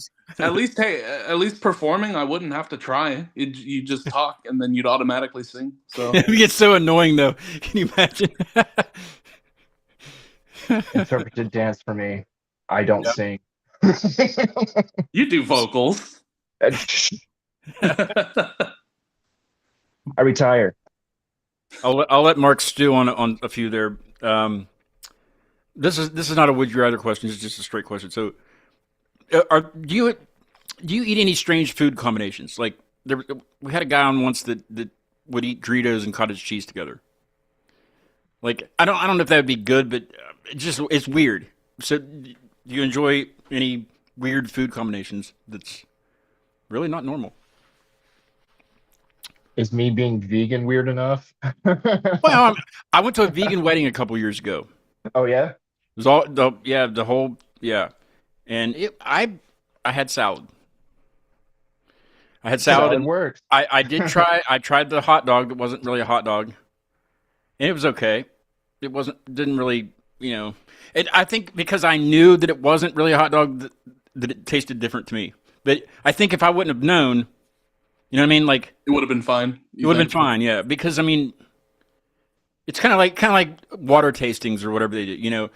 S3: least performing, I wouldn't have to try. You just talk and then you'd automatically sing. So
S1: it gets so annoying, though. Can you imagine?
S5: Interpreted dance for me. I don't sing.
S3: You do vocals.
S5: I retire.
S1: I'll let Mark stew on a few there. This is not a would you rather question. It's just a straight question. So, do you eat any strange food combinations? Like we had a guy on once that would eat Doritos and cottage cheese together. Like I don't know if that would be good, but it's weird. So, do you enjoy any weird food combinations that's really not normal?
S5: Is me being vegan weird enough?
S1: Well, I went to a vegan wedding a couple years ago.
S5: Oh yeah?
S1: It was all the whole and I had salad. I had salad and
S5: works.
S1: I did try. I tried the hot dog that wasn't really a hot dog, and it was okay. It didn't really I think because I knew that it wasn't really a hot dog that it tasted different to me. But I think if I wouldn't have known, you know what I mean? Like
S3: it would have been fine.
S1: It would have been fine, yeah. Because I mean, it's kind of like water tastings or whatever they do,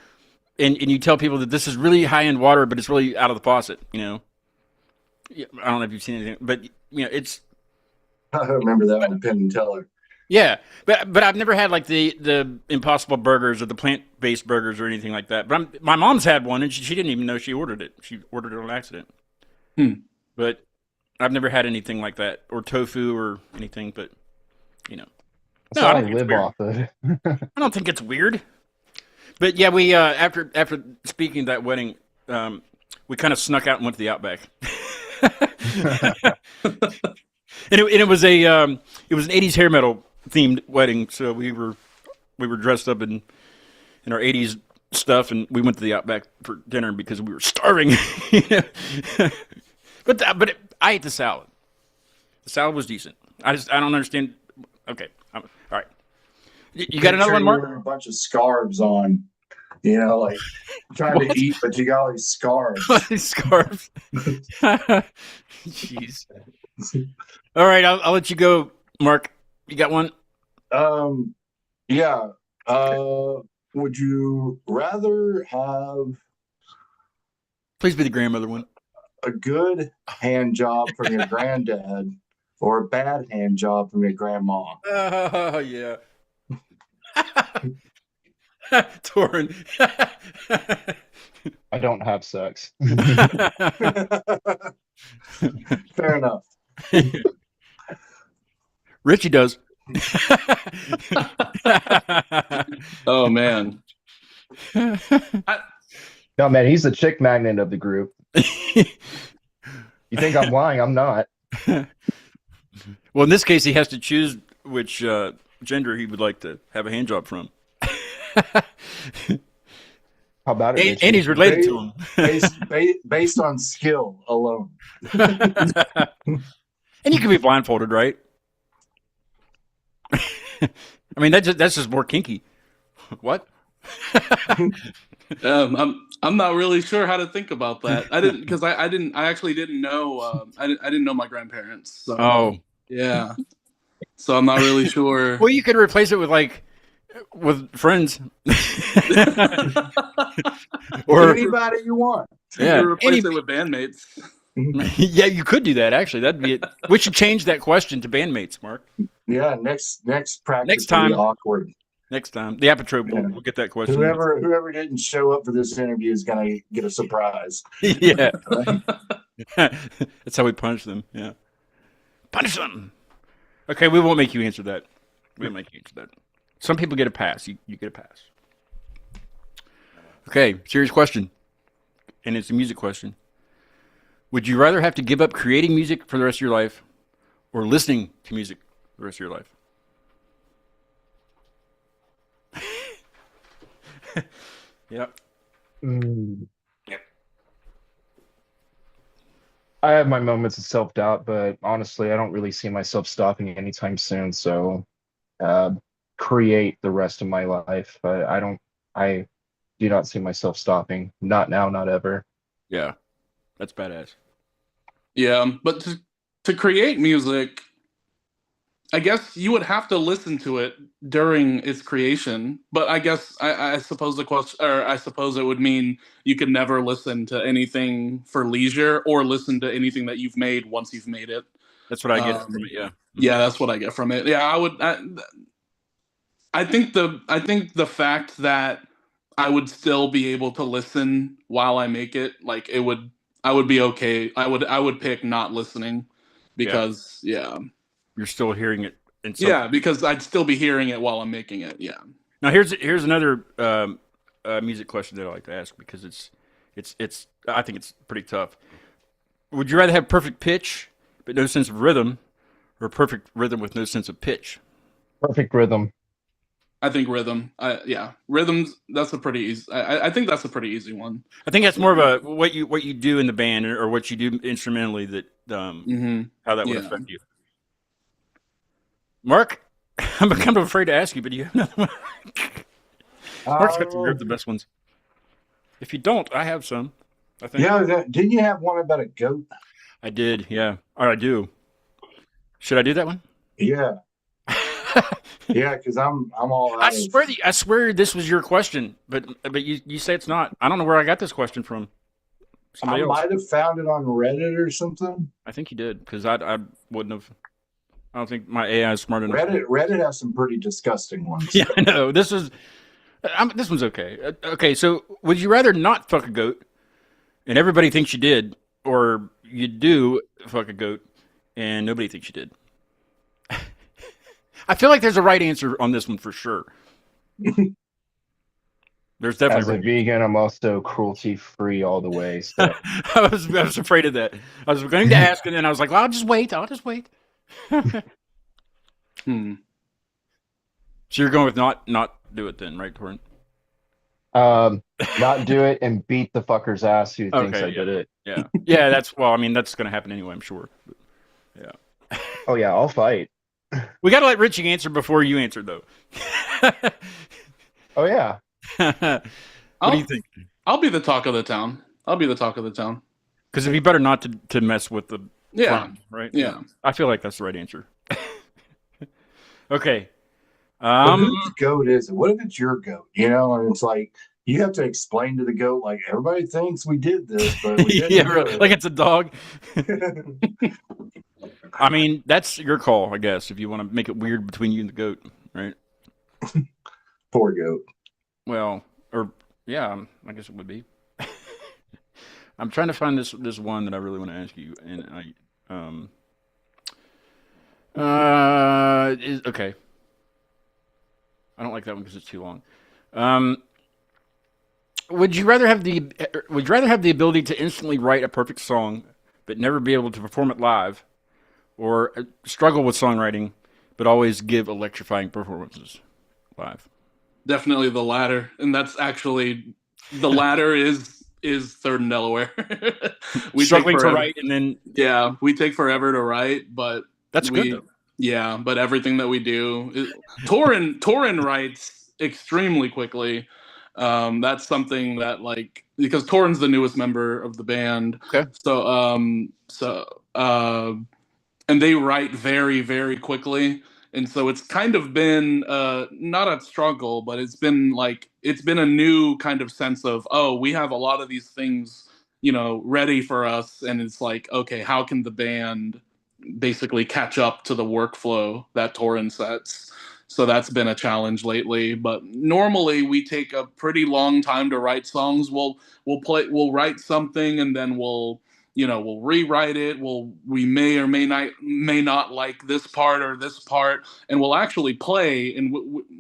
S1: And you tell people that this is really high end water, but it's really out of the faucet, I don't know if you've seen anything, but it's.
S4: I remember that one, Penn and Teller.
S1: Yeah, but I've never had like the Impossible Burgers or the plant-based burgers or anything like that. But my mom's had one, and she didn't even know she ordered it. She ordered it on accident. But I've never had anything like that, or tofu or anything. But
S5: That's how I live off of it.
S1: I don't think it's weird. But yeah, we after speaking at that wedding, we kind of snuck out and went to the Outback. And it was an 80s hair metal themed wedding, so we were dressed up in our 80s stuff, and we went to the Outback for dinner because we were starving. But I ate the salad. The salad was decent. I don't understand. Okay, all right. You got another one, Mark?
S4: A bunch of scarves on, like trying to eat, but you got all these scarves.
S1: Scarves. Jeez. All right, I'll let you go, Mark. You got one?
S4: Yeah. Would you rather have?
S1: Please be the grandmother one.
S4: A good hand job from your granddad, or a bad hand job from your grandma?
S1: Oh yeah. Torrin.
S5: I don't have sex.
S4: Fair enough.
S1: Richie does.
S3: Oh man.
S5: No man, he's the chick magnet of the group. You think I'm lying? I'm not.
S1: Well, in this case, he has to choose which gender he would like to have a hand job from.
S5: How about it?
S1: And he's related to him.
S4: based on skill alone.
S1: And you can be blindfolded, right? I mean, that's just more kinky. What?
S3: I'm not really sure how to think about that. I didn't because I actually didn't know I didn't know my grandparents. So
S1: Oh,
S3: yeah. So I'm not really sure.
S1: well, you could replace it with friends, or
S4: Anybody you want.
S1: yeah,
S3: You replace it with bandmates.
S1: yeah, you could do that. Actually, that'd be it. We should change that question to bandmates, Mark.
S4: Yeah, next practice
S1: Next
S4: will be
S1: time.
S4: awkward.
S1: Next time, the Apotrope,
S4: Yeah.
S1: we'll get that question.
S4: Whoever didn't show up for this interview is gonna get a surprise.
S1: Yeah, that's how we punish them. Yeah, punish them. Okay, we won't make you answer that. We won't make you answer that. Some people get a pass. You get a pass. Okay, serious question, and it's a music question. Would you rather have to give up creating music for the rest of your life, or listening to music for the rest of your life? Yep.
S5: Yep. I have my moments of self-doubt, but honestly, I don't really see myself stopping anytime soon. So, create the rest of my life. But I do not see myself stopping. Not now, not ever.
S1: Yeah, that's badass.
S3: Yeah, but to create music, I guess you would have to listen to it during its creation. But I guess I suppose the question, or I suppose it would mean you could never listen to anything for leisure or listen to anything that you've made once you've made it.
S1: That's what I get from it. Yeah.
S3: Yeah, that's what I get from it. Yeah, I would. I think the fact that I would still be able to listen while I make it, like it would, I would be okay. I would pick not listening because yeah.
S1: You're still hearing it.
S3: Yeah, because I'd still be hearing it while I'm making it. Yeah.
S1: Now here's another music question that I like to ask because it's I think it's pretty tough. Would you rather have perfect pitch but no sense of rhythm, or perfect rhythm with no sense of pitch?
S5: Perfect rhythm.
S3: I think rhythm. Yeah, rhythms. That's a pretty easy. I think that's a pretty easy one.
S1: I think that's more of a what you do in the band or what you do instrumentally that how that would affect you. Mark, I'm kind of afraid to ask you, but do you have another one? Mark's got the best ones. If you don't, I have some. I think.
S4: Yeah, didn't you have one about a goat?
S1: I did, yeah. Or I do. Should I do that one?
S4: Yeah. Yeah, because I'm all out.
S1: I swear this was your question, but you say it's not. I don't know where I got this question from. Somebody else.
S4: Might have found it on Reddit or something.
S1: I think you did because I wouldn't have. I don't think my AI is smart enough.
S4: Reddit has some pretty disgusting ones.
S1: Yeah, I know. This one's okay. Okay, so would you rather not fuck a goat, and everybody thinks you did, or you do fuck a goat, and nobody thinks you did? I feel like there's a right answer on this one for sure. There's definitely.
S5: As a vegan, I'm also cruelty-free all the way. So.
S1: I was afraid of that. I was going to ask, and then I was like, well, I'll just wait. So you're going with not do it then, right, Torrent?
S5: Not do it and beat the fucker's ass who thinks I did it.
S1: Yeah. Yeah, that's going to happen anyway, I'm sure. But, yeah.
S5: Oh yeah, I'll fight.
S1: We got to let Richie answer before you answer, though.
S5: Oh yeah.
S1: What do you think?
S3: I'll be the talk of the town. Because
S1: it'd be better not to mess with the clown, right?
S3: Yeah.
S1: I feel like that's the right answer. Okay.
S4: Whose goat is it? What if it's your goat? You know, and it's like you have to explain to the goat, like everybody thinks we did this, but we didn't.
S1: Yeah, really. Like it's a dog. I mean, that's your call, I guess, if you want to make it weird between you and the goat, right?
S4: Poor goat.
S1: Well, or yeah, I guess it would be. I'm trying to find this one that I really want to ask you, and okay. I don't like that one because it's too long. Would you rather have the ability to instantly write a perfect song but never be able to perform it live, or struggle with songwriting but always give electrifying performances live?
S3: Definitely the latter, and that's actually the latter is Third Delaware.
S1: We struggling to write, and then
S3: we take forever to write, but
S1: that's good though.
S3: Yeah, but everything that we do, Torin writes extremely quickly. That's something that, like, because Torin's the newest member of the band,
S1: Okay.
S3: so and they write very, very quickly. And so it's kind of been not a struggle, but it's been a new kind of sense of, oh, we have a lot of these things, ready for us, and it's like, okay, how can the band basically catch up to the workflow that Torin sets? So that's been a challenge lately. But normally we take a pretty long time to write songs. We'll write something, and then we'll rewrite it. We may or may not like this part or this part, and we'll actually play. And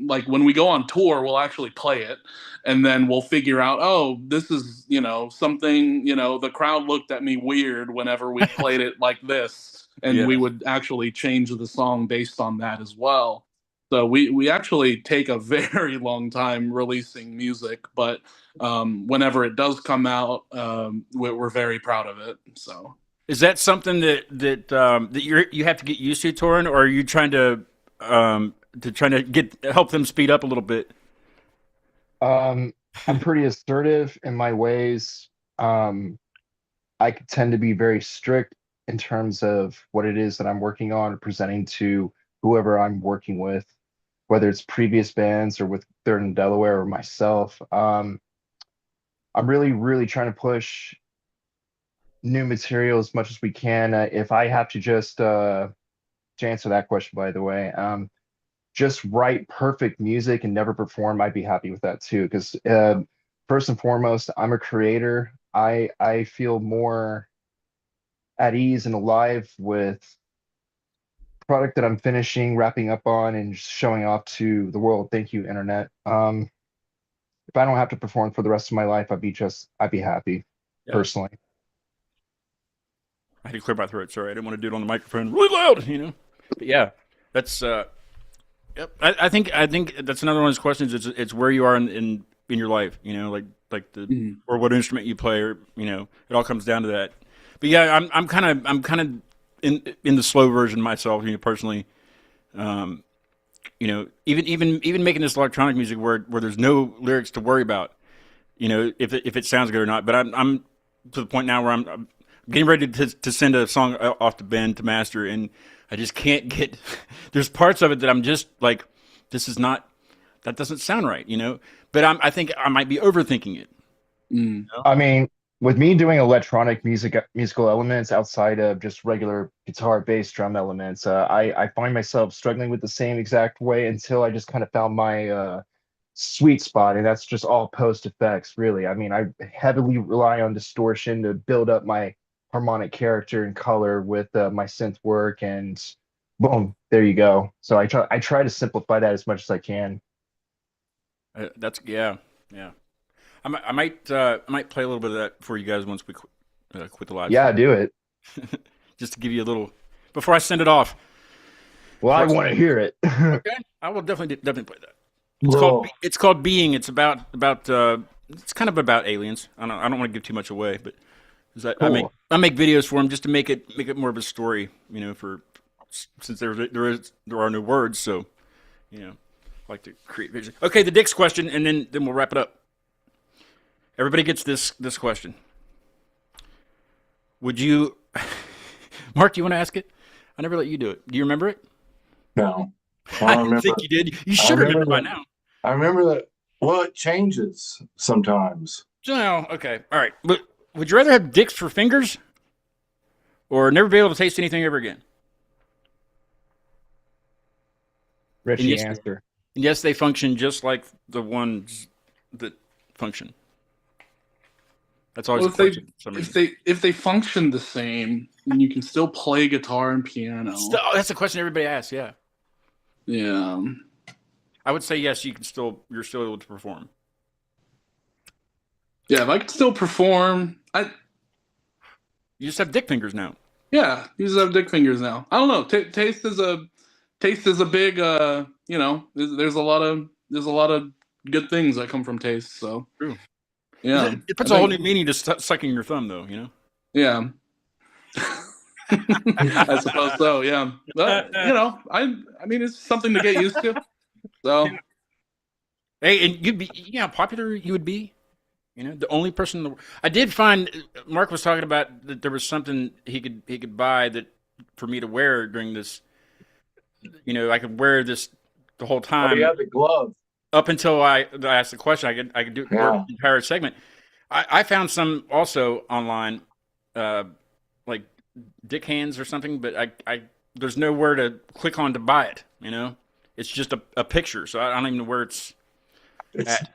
S3: like when we go on tour, we'll actually play it, and then we'll figure out, oh, this is something. The crowd looked at me weird whenever we played it like this, and
S1: Yeah.
S3: we would actually change the song based on that as well. So we actually take a very long time releasing music, but whenever it does come out, we're very proud of it. So
S1: Is that something that you have to get used to, Torin, or are you trying to get help them speed up a little bit?
S5: I'm pretty assertive in my ways. I tend to be very strict in terms of what it is that I'm working on or presenting to whoever I'm working with, whether it's previous bands or with Third and Delaware or myself. I'm really, really trying to push new material as much as we can. If I have to just to answer that question, by the way, just write perfect music and never perform, I'd be happy with that too. Because first and foremost, I'm a creator. I feel more at ease and alive with product that I'm finishing, wrapping up on, and just showing off to the world. Thank you, internet. If I don't have to perform for the rest of my life, I'd be happy,
S1: Yeah.
S5: personally.
S1: I had to clear my throat. Sorry, I didn't want to do it on the microphone really loud. But yeah, that's yep. I think that's another one of those questions. It's where you are in your life. Like the or what instrument you play, or it all comes down to that. But yeah, I'm kind of in the slow version myself. Personally, even making this electronic music where there's no lyrics to worry about. If it sounds good or not. But I'm to the point now where I'm getting ready to send a song off to Ben to master, and I just can't get. There's parts of it that I'm just like, this is not. That doesn't sound right, But I think I might be overthinking it.
S5: I mean, with me doing electronic musical elements outside of just regular guitar, bass, drum elements, I find myself struggling with the same exact way until I just kind of found my sweet spot, and that's just all post effects, really. I mean, I heavily rely on distortion to build up my harmonic character and color with my synth work, and boom, there you go. So I try to simplify that as much as I can.
S1: That's yeah. I might play a little bit of that for you guys once we quit the live
S5: Yeah,
S1: stream,
S5: do it.
S1: just to give you a little before I send it off.
S5: Well, I want to hear it.
S1: Okay, I will definitely play that.
S4: Well,
S1: It's called Being. It's about it's kind of about aliens. I don't want to give too much away, but 'cause
S5: Cool.
S1: I make videos for them just to make it more of a story. For since there are no words, so I like to create vision. Okay, the Dick's question, and then we'll wrap it up. Everybody gets this question. Would you, Mark? Do you want to ask it? I never let you do it. Do you remember it?
S4: no, I
S1: I
S4: don't
S1: didn't
S4: remember.
S1: think you did. You
S4: I
S1: should remember
S4: remember
S1: by
S4: that.
S1: now.
S4: I remember that. Well, it changes sometimes.
S1: No, okay, all right. But would you rather have dicks for fingers, or never be able to taste anything ever again? And
S5: Richie
S1: yes,
S5: answer.
S1: and yes, they function just like the ones that function. That's always
S3: Well,
S1: a question for some reason.
S3: if they function the same, then you can still play guitar and piano.
S1: That's a question everybody asks. Yeah,
S3: Yeah.
S1: I would say yes. You're still able to perform.
S3: Yeah, if I could still perform,
S1: You just have dick fingers now.
S3: yeah, you just have dick fingers now. I don't know. Taste is a big there's a lot of good things that come from taste. So
S1: True.
S3: yeah,
S1: It puts
S3: I
S1: a whole
S3: think-
S1: new meaning to sucking your thumb, though.
S3: yeah. I suppose so. Yeah, but you know, I mean, it's something to get used to. So,
S1: Hey, and you'd be, you know how popular you would be. You know, the only person in the world. I did find Mark was talking about that there was something he could buy that for me to wear during this. You know, I could wear this the whole
S4: Oh,
S1: time
S4: you had the glove.
S1: up until I asked the question. I could do it
S4: Yeah.
S1: the entire segment. I found some also online, like dick hands or something, but I there's nowhere to click on to buy it. You know, it's just a picture, so I don't even know where it's
S4: It's
S1: at.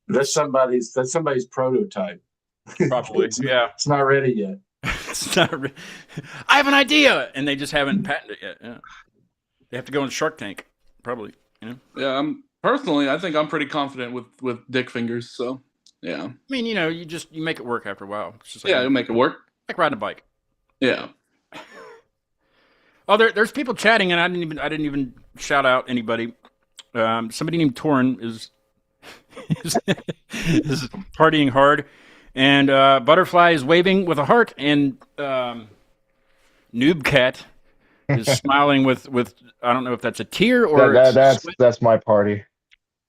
S4: that's somebody's prototype.
S1: Probably, yeah.
S4: It's not ready yet.
S1: It's not I have an idea, and they just haven't patented it yet. Yeah. They have to go on Shark Tank, probably. You know.
S3: yeah, personally, I think I'm pretty confident with dick fingers. So, yeah.
S1: I mean, you know, you make it work after a while. It's just like
S3: Yeah, it'll make it work.
S1: like riding a bike.
S3: Yeah.
S1: Oh, there's people chatting, and I didn't even shout out anybody. Somebody named Torrin is is partying hard, and Butterfly is waving with a heart, and Noob Cat is smiling with I don't know if that's a tear or
S5: That's my party.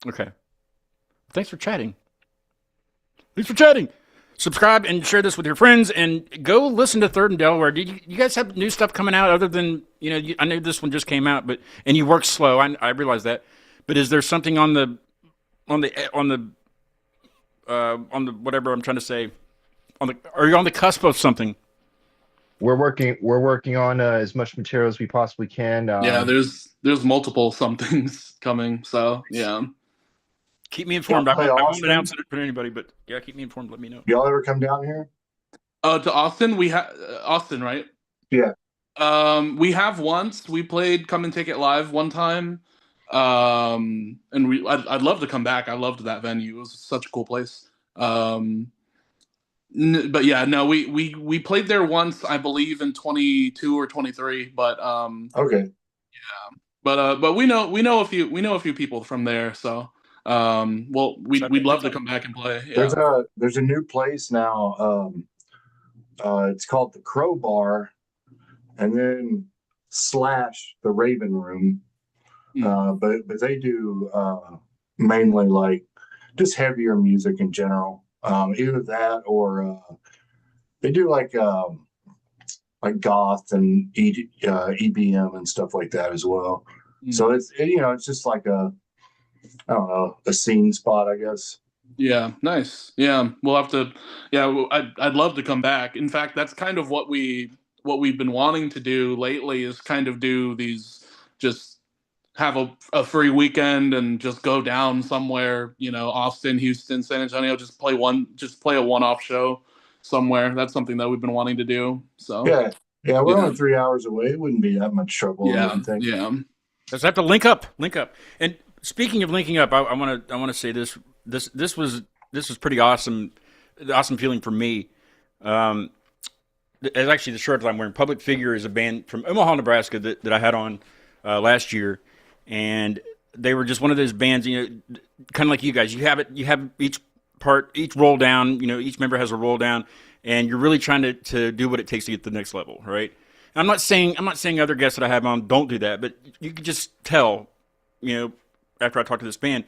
S1: Okay. Thanks for chatting. Thanks for chatting. Subscribe and share this with your friends, and go listen to Third and Delaware. Do you guys have new stuff coming out other than, you know, I know this one just came out, and you work slow. I realize that, but is there something on the whatever I'm trying to say, are you on the cusp of something?
S5: We're working on as much material as we possibly can.
S3: Yeah, there's multiple somethings coming. So yeah.
S1: Keep me informed. I won't announce it for anybody, but yeah, keep me informed. Let me know.
S4: Y'all ever come down here?
S3: To Austin, we have Austin, right?
S4: Yeah.
S3: We have once. We played Come and Take It Live one time. And I'd love to come back. I loved that venue. It was such a cool place. But yeah, no, we played there once, I believe in 22 or 23. But
S4: Okay.
S3: yeah. But we know a few people from there. So well, we'd love to come back and play. Yeah.
S4: There's a new place now. It's called the Crowbar, and then slash the Raven Room. But they do mainly like just heavier music in general. Either that or they do like goth and EBM and stuff like that as well. So it's just like I don't know, a scene spot, I guess.
S3: Yeah, nice. Yeah, we'll have to. Yeah, I'd love to come back. In fact, that's kind of what we've been wanting to do lately, is kind of do these, just have a free weekend and just go down somewhere, you know, Austin, Houston, San Antonio, just play a one-off show somewhere. That's something that we've been wanting to do. So
S4: yeah, we're only 3 hours away. It wouldn't be that much trouble.
S3: Yeah,
S1: yeah. Let's have to link up. And speaking of linking up, I want to say this. This was pretty awesome. Awesome feeling for me. It's actually the shirt that I'm wearing. Public Figure is a band from Omaha, Nebraska that I had on last year, and they were just one of those bands, you know, kind of like you guys. You have each roll down. You know, each member has a roll down, and you're really trying to do what it takes to get to the next level, right? And I'm not saying other guests that I have on don't do that, but you can just tell, you know, after I talked to this band.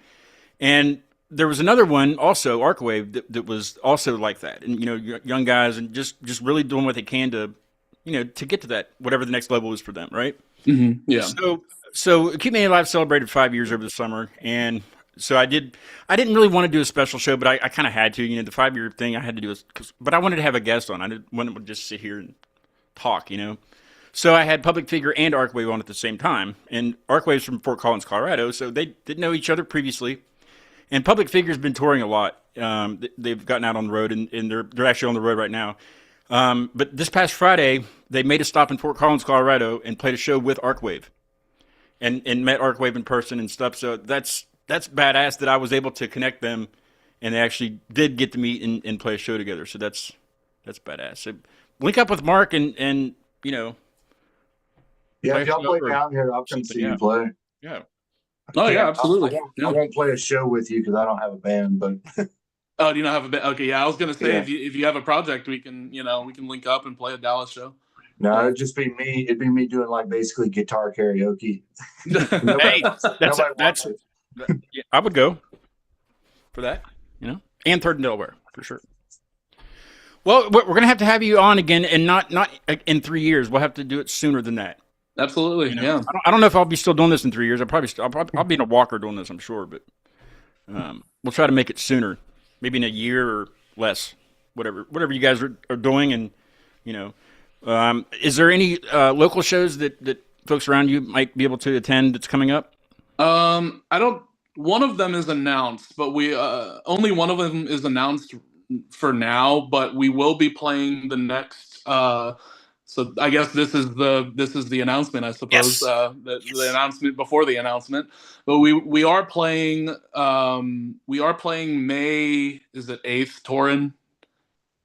S1: And there was another one also, Arcwave, that was also like that. And, you know, young guys and just really doing what they can to, you know, to get to that, whatever the next level is for them, right?
S3: Mm-hmm. Yeah.
S1: So Acute Mania Live celebrated 5 years over the summer. And so I didn't really want to do a special show, but I kind of had to. You know, the 5-year thing I had to do but I wanted to have a guest on. I didn't want to just sit here and talk, you know. So I had Public Figure and Arcwave on at the same time. And Arcwave's from Fort Collins, Colorado, so they didn't know each other previously. And Public Figure's been touring a lot. They've gotten out on the road, and they're actually on the road right now. But this past Friday, they made a stop in Fort Collins, Colorado, and played a show with Arcwave, and met Arcwave in person and stuff. So that's badass that I was able to connect them, and they actually did get to meet and play a show together. So that's badass. So link up with Mark and you know.
S4: Yeah, if y'all play down here, I'll come see you play.
S1: Yeah.
S3: Oh yeah, absolutely.
S4: I won't play a show with you because I don't have a band, but
S3: oh, do you not have a band? Okay, yeah, I was gonna say if you have a project, we can link up and play a Dallas show.
S4: No, it'd just be me. It'd be me doing like basically guitar karaoke.
S1: Hey, that's
S4: it.
S1: yeah, I would go for that, and Third Delaware for sure. Well, we're gonna have to have you on again, and not in 3 years. We'll have to do it sooner than that.
S3: Absolutely, yeah.
S1: I don't know if I'll be still doing this in 3 years. I'll be in a walker doing this, I'm sure, but we'll try to make it sooner, maybe in a year or less, whatever you guys are doing, and is there any local shows that folks around you might be able to attend that's coming up?
S3: I don't. One of them is announced, but we only one of them is announced for now. But we will be playing the next. So I guess this is the announcement, I suppose.
S1: Yes.
S3: The announcement before the announcement. But we are playing. We are playing May. Is it 8th, Torin?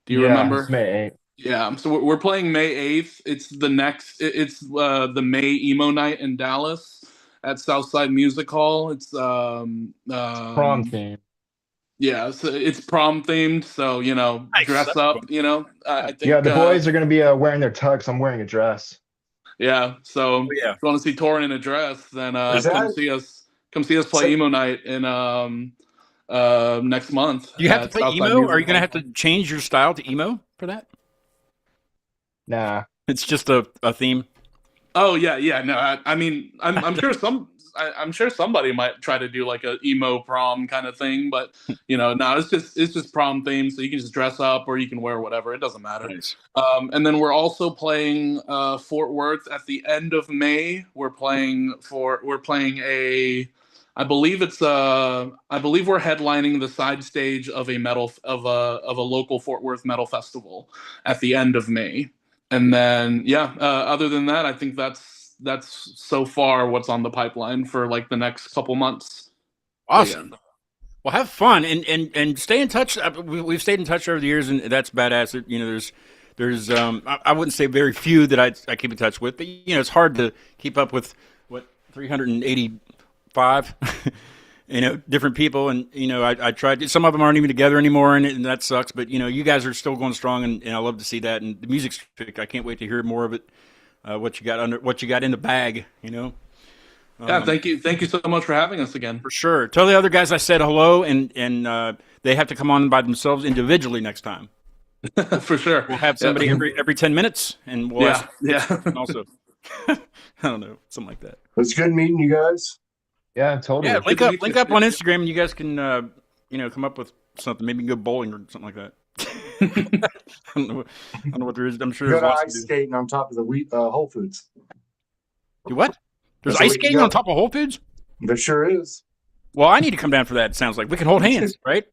S3: Do you remember?
S5: It's May 8th.
S3: Yeah, so we're playing May 8th. It's the next. It's the May emo night in Dallas at Southside Music Hall. It's
S5: Prom theme.
S3: Yeah, so it's prom themed. So
S1: Nice.
S3: dress up. I think.
S5: Yeah, the boys are going to be wearing their tux. I'm wearing a dress.
S3: Yeah, so
S1: yeah.
S3: if you want to see Torin in a dress, then come see us. Come see us play emo night in next month.
S1: Do you have to play
S3: Southside
S1: emo?
S3: Music
S1: Are you going to
S3: Hall.
S1: have to change your style to emo for that?
S5: Nah.
S1: It's just a theme.
S3: Oh yeah. No, I mean, I'm sure I'm sure somebody might try to do like a emo prom kind of thing, but no, it's just prom theme, so you can just dress up or you can wear whatever. It doesn't matter.
S1: Nice.
S3: And then we're also playing Fort Worth at the end of May. We're playing a. I believe we're headlining the side stage of a local Fort Worth metal festival at the end of May. And then, other than that, I think that's so far what's on the pipeline for like the next couple months.
S1: Awesome.
S3: Yeah.
S1: Well, have fun and stay in touch. We've stayed in touch over the years, and that's badass. There's I wouldn't say very few that I keep in touch with, but it's hard to keep up with 385 different people, and I tried. Some of them aren't even together anymore, and that sucks. But you guys are still going strong, and I love to see that. And the music's trick. I can't wait to hear more of it. What you got in the bag,
S3: Yeah, thank you so much for having us again.
S1: For sure. Tell the other guys I said hello, and they have to come on by themselves individually next time.
S3: For sure.
S1: We'll have somebody every 10 minutes, and we'll ask. Also, I don't know, something like that.
S4: It's good meeting you guys.
S5: Yeah, totally.
S1: Yeah, link up on Instagram, and you guys can come up with something. Maybe go bowling or something like that. I don't know what there is. I'm sure
S4: Go
S1: there's
S4: to
S1: lots
S4: ice
S1: to do.
S4: skating on top of the Whole Foods.
S1: Do what? There's
S4: That's
S1: ice
S4: the way to
S1: skating
S4: go.
S1: on top of Whole Foods?
S4: There sure is.
S1: Well, I need to come down for that. It sounds like we can hold hands, right?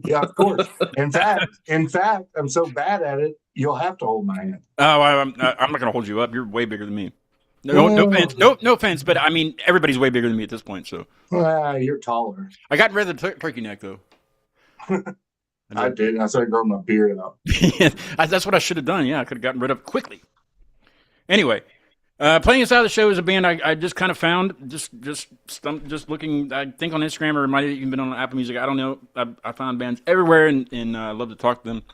S4: Yeah, of course. In fact, I'm so bad at it, you'll have to hold my hand.
S1: Oh, I'm not going to hold you up. You're way bigger than me. No offense. No offense, but I mean, everybody's way bigger than me at this point. So
S4: You're taller.
S1: I got rid of the turkey neck, though.
S4: I did. I started growing my beard out.
S1: That's what I should have done. Yeah, I could have gotten rid of it quickly. Anyway, playing us out of the show is a band I just kind of found, just looking. I think on Instagram, or it might have even been on Apple Music. I don't know. I found bands everywhere, and I love to talk to them,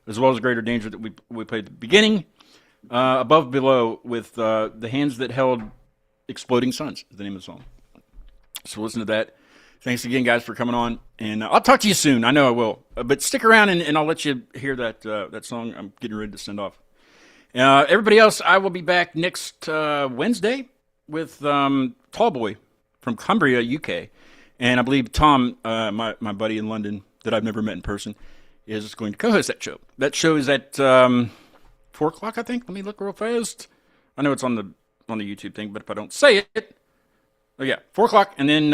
S1: as well as Greater Danger that we played at the beginning. Above Below with The Hands That Held Exploding Suns is the name of the song. So listen to that. Thanks again, guys, for coming on. And I'll talk to you soon. I know I will. But stick around, and I'll let you hear that song I'm getting ready to send off. Everybody else, I will be back next Wednesday with Tallboy from Cumbria, UK. And I believe Tom, my buddy in London that I've never met in person, is going to co-host that show. That show is at 4 o'clock, I think. Let me look real fast. I know it's on the YouTube thing, but if I don't say it, 4 o'clock, and then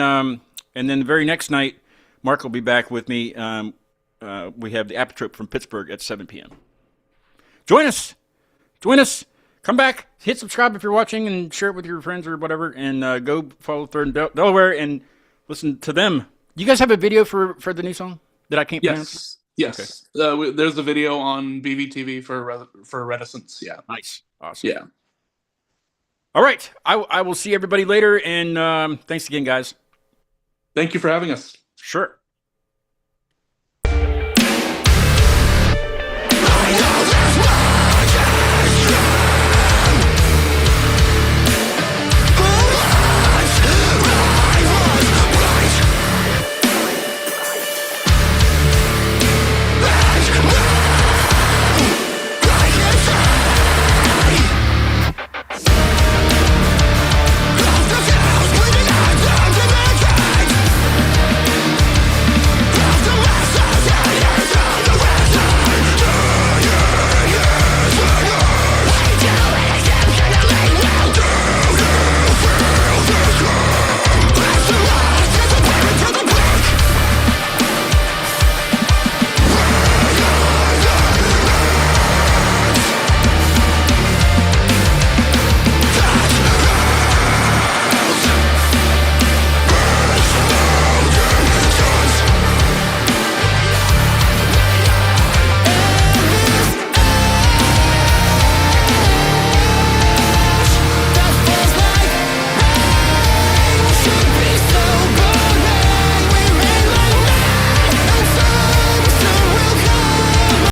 S1: the very next night, Mark will be back with me. We have the Apotrope from Pittsburgh at 7 p.m. Join us. Come back. Hit subscribe if you're watching, and share it with your friends or whatever. And go follow Third Delaware and listen to them. You guys have a video for the new song that I can't pronounce?
S3: Yes. Okay. There's a video on BVTV for Reticence. Yeah.
S1: Nice. Awesome.
S3: Yeah.
S1: All right. I will see everybody later, and thanks again, guys.
S3: Thank you for having us.
S1: Sure.